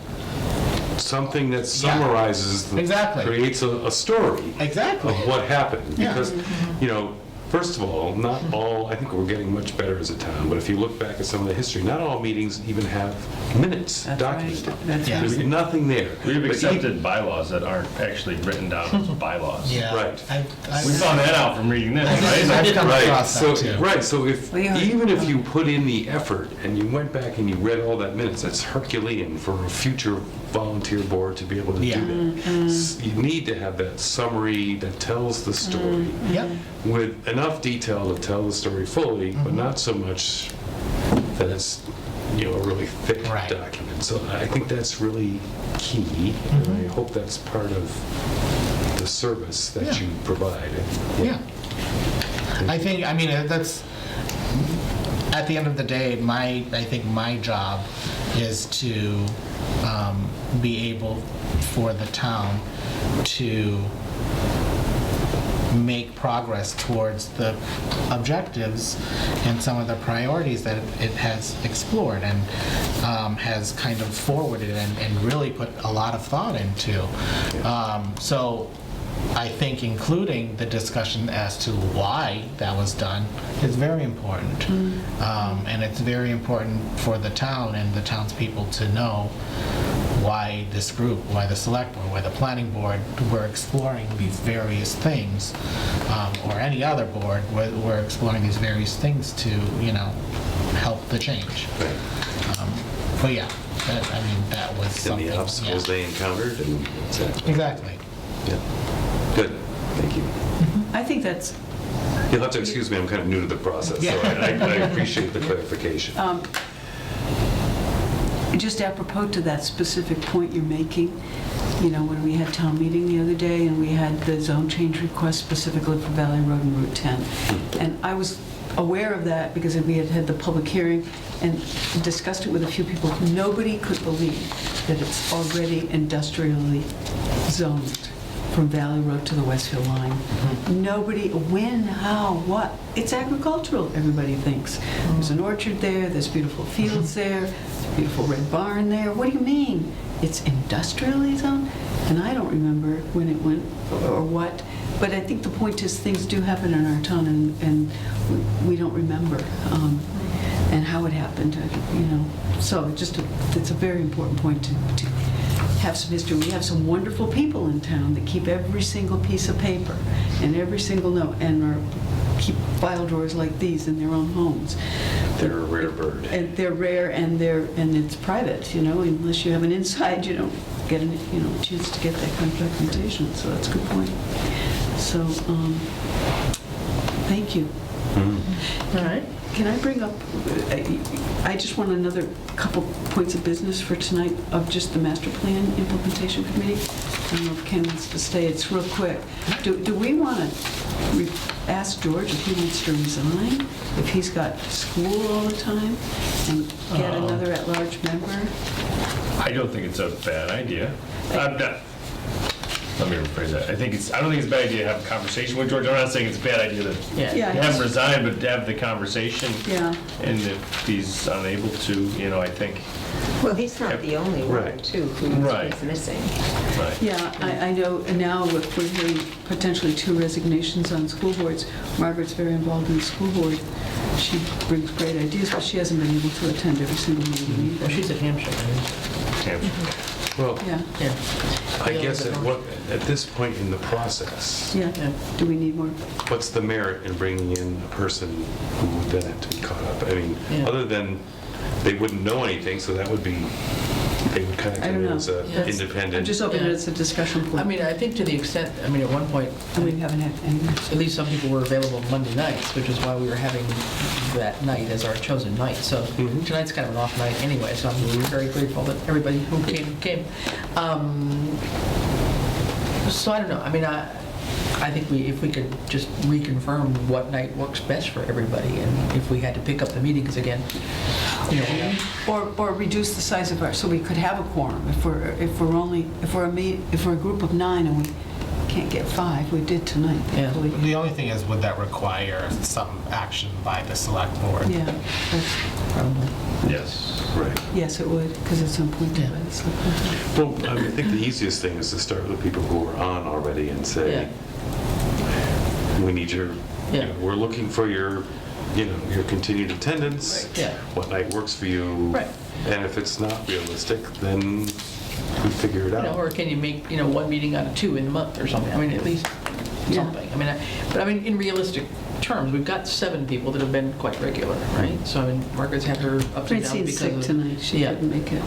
something that summarizes, Exactly. creates a story Exactly. of what happened. Yeah. Because, you know, first of all, not all, I think we're getting much better as a town, but if you look back at some of the history, not all meetings even have minutes That's documented. right. That's Yeah. There's nothing there. We've But accepted bylaws that aren't actually written down as bylaws. yeah. Right. We found that out from reading this, right? I've come Right, across so, that too. right, so if, We are- even if you put in the effort and you went back and you read all that minutes, that's Herculean for a future volunteer board to be able to Yeah. do that. You need to have that summary that tells the story Yep. with enough detail to tell the story fully, but not so much that it's, you know, a really thick Right. document. So I think that's really key, and I hope that's part of the service that Yeah. you provide. Yeah. I think, I mean, that's, at the end of the day, I think my job is to be able for the town to make progress towards the objectives and some of the priorities that it has explored and has kind of forwarded and really put a lot of thought into. So I think including the discussion as to why that was done is very important. And it's very important for the town and the townspeople to know why this group, why the select board, why the planning board were exploring these various things, or any other board were exploring these various things to, you know, help the change. But yeah, I mean, that was And something. the obstacles they encountered, and exactly. Exactly. Yeah. Good, thank you. I think that's, You'll have to excuse me, I'm kind of new to the process, so I appreciate the clarification. just apropos to that specific point you're making, you know, when we had town meeting the other day and we had the zone change request specifically for Valley Road and Route 10. And I was aware of that because we had had the public hearing and discussed it with a few people. Nobody could believe that it's already industrially zoned from Valley Road to the Westfield line. Nobody, when, how, what? It's agricultural, everybody thinks. There's an orchard there, there's beautiful fields there, there's a beautiful red barn there. What do you mean? It's industrially zoned? And I don't remember when it went or what, but I think the point is things do happen in our town and we don't remember and how it happened, you know. So it's a very important point to have some history. We have some wonderful people in town that keep every single piece of paper and every single note and keep file drawers like these in their own homes. They're a rare bird. And they're rare, and it's private, unless you have an inside, you don't get a chance to get that kind of documentation, so that's a good point. So, thank you. All right. Can I bring up, I just want another couple points of business for tonight of just the master plan implementation committee. I don't know if Ken wants to stay, it's real quick. Do we want to ask George if he wants to resign, if he's got school all the time, and get another at-large member? I don't think it's a bad idea. Let me rephrase that. I don't think it's a bad idea to have a conversation with George. I'm not saying it's a bad idea to Yeah. have him resign, but to have the conversation. Yeah. And if he's unable to, I think. Well, he's not the only one, Right. too, Right. who's missing. Right. Yeah, I know now if we're hearing potentially 2 resignations on school boards. Margaret's very involved in the school board. She brings great ideas, but she hasn't been able to attend every single meeting Well, either. she's at Hampshire. Right? Well, Yeah, Yeah. I guess at this point in the process, yeah. Do we need more? what's the merit in bringing in a person who would then have to be caught up? I mean, Yeah. other than they wouldn't know anything, so that would be, they would kind of I come don't in know. as an That's- independent. I'm just hoping that it's a discussion point. I mean, I think to the extent, at one point, And we haven't had any. at least some people were available Monday nights, which is why we were having that night as our chosen night. So tonight's kind of an off night anyway, so I'm very grateful that everybody who came. So I don't know. I mean, I think if we could just reconfirm what night works best for everybody, and if we had to pick up the meetings again, Or reduce the size of our, so we could have a quorum. If we're a group of 9 and we can't get 5, we did tonight, Yeah. thankfully. The only thing is, would that require some action by the select board? Yeah, probably. Yes. Right. yes, it would, because it's appointed by the select board. Well, I think the easiest thing is to start with the people who are on already and say, we need your, Yeah. we're looking for your continued attendance. Yeah. What night works for you? Right. And if it's not realistic, then we figure it out. Or can you make, one meeting out of 2 in a month or something? I mean, at least Yeah. something. But in realistic terms, we've got 7 people that have been quite regular, right? So, Margaret's had her ups and downs Francine's because sick of... tonight, she Yeah. couldn't make it.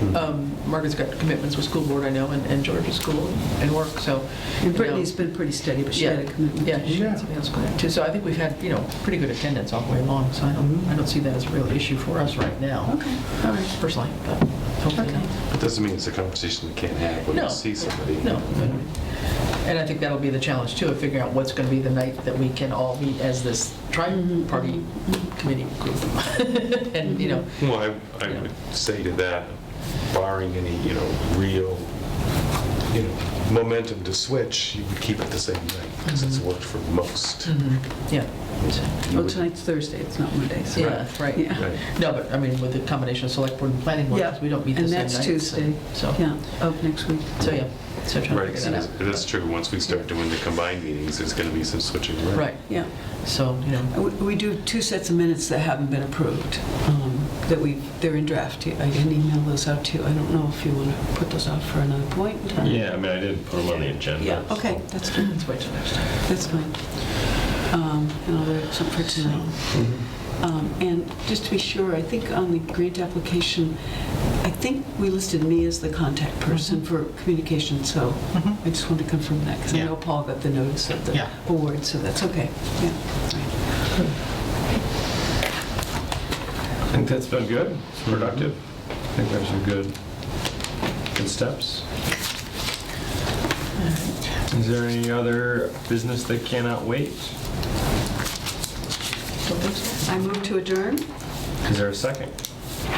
Margaret's got commitments with school board, I know, and George's school and work, so... And Brittany's been pretty steady, but she had a commitment. Yeah, she had something else going on too. So I think we've had, pretty good attendance all the way along, so I don't see that as a real issue for us right now. Okay, all right. Personally, but hopefully Okay. not. It doesn't mean it's a conversation we can't have when No. we see somebody. No. And I think that'll be the challenge too, of figuring out what's going to be the night that we can all meet as this tri-party committee group. And, Well, I would say to that, barring any, real, momentum to switch, you would keep it the same night, because it's worked for most. yeah. Well, tonight's Thursday, it's not Monday, so. Yeah, right. Yeah. Right. No, but with the combination of select board and planning board, Yeah. 'cause we don't meet the same night. And that's Tuesday. So, Yeah, of next week. so yeah, so trying to Right, figure that out. that's true. Once we start doing the combined meetings, there's going to be some switching around. Right, Yeah. so, We do 2 sets of minutes that haven't been approved, they're in draft. I can email those out to you. I don't know if you want to put those out for another point in time. Yeah, I did put them on the agenda. Yeah, okay, that's good. let's wait till next time. That's fine. And I'll write something for tonight. And just to be sure, I think on the grant application, I think we listed me as the contact person for communication, so I just want to confirm that, because I Yeah. know Paul got the notice of the Yeah. award, so that's okay. Yeah. I think that's been good. It's productive. I think there's some good steps. Is there any other business that cannot wait? Don't think so. I move to adjourn. Is there a second?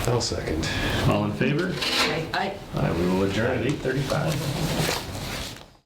I'll second. All in favor? I We will adjourn at 8:35.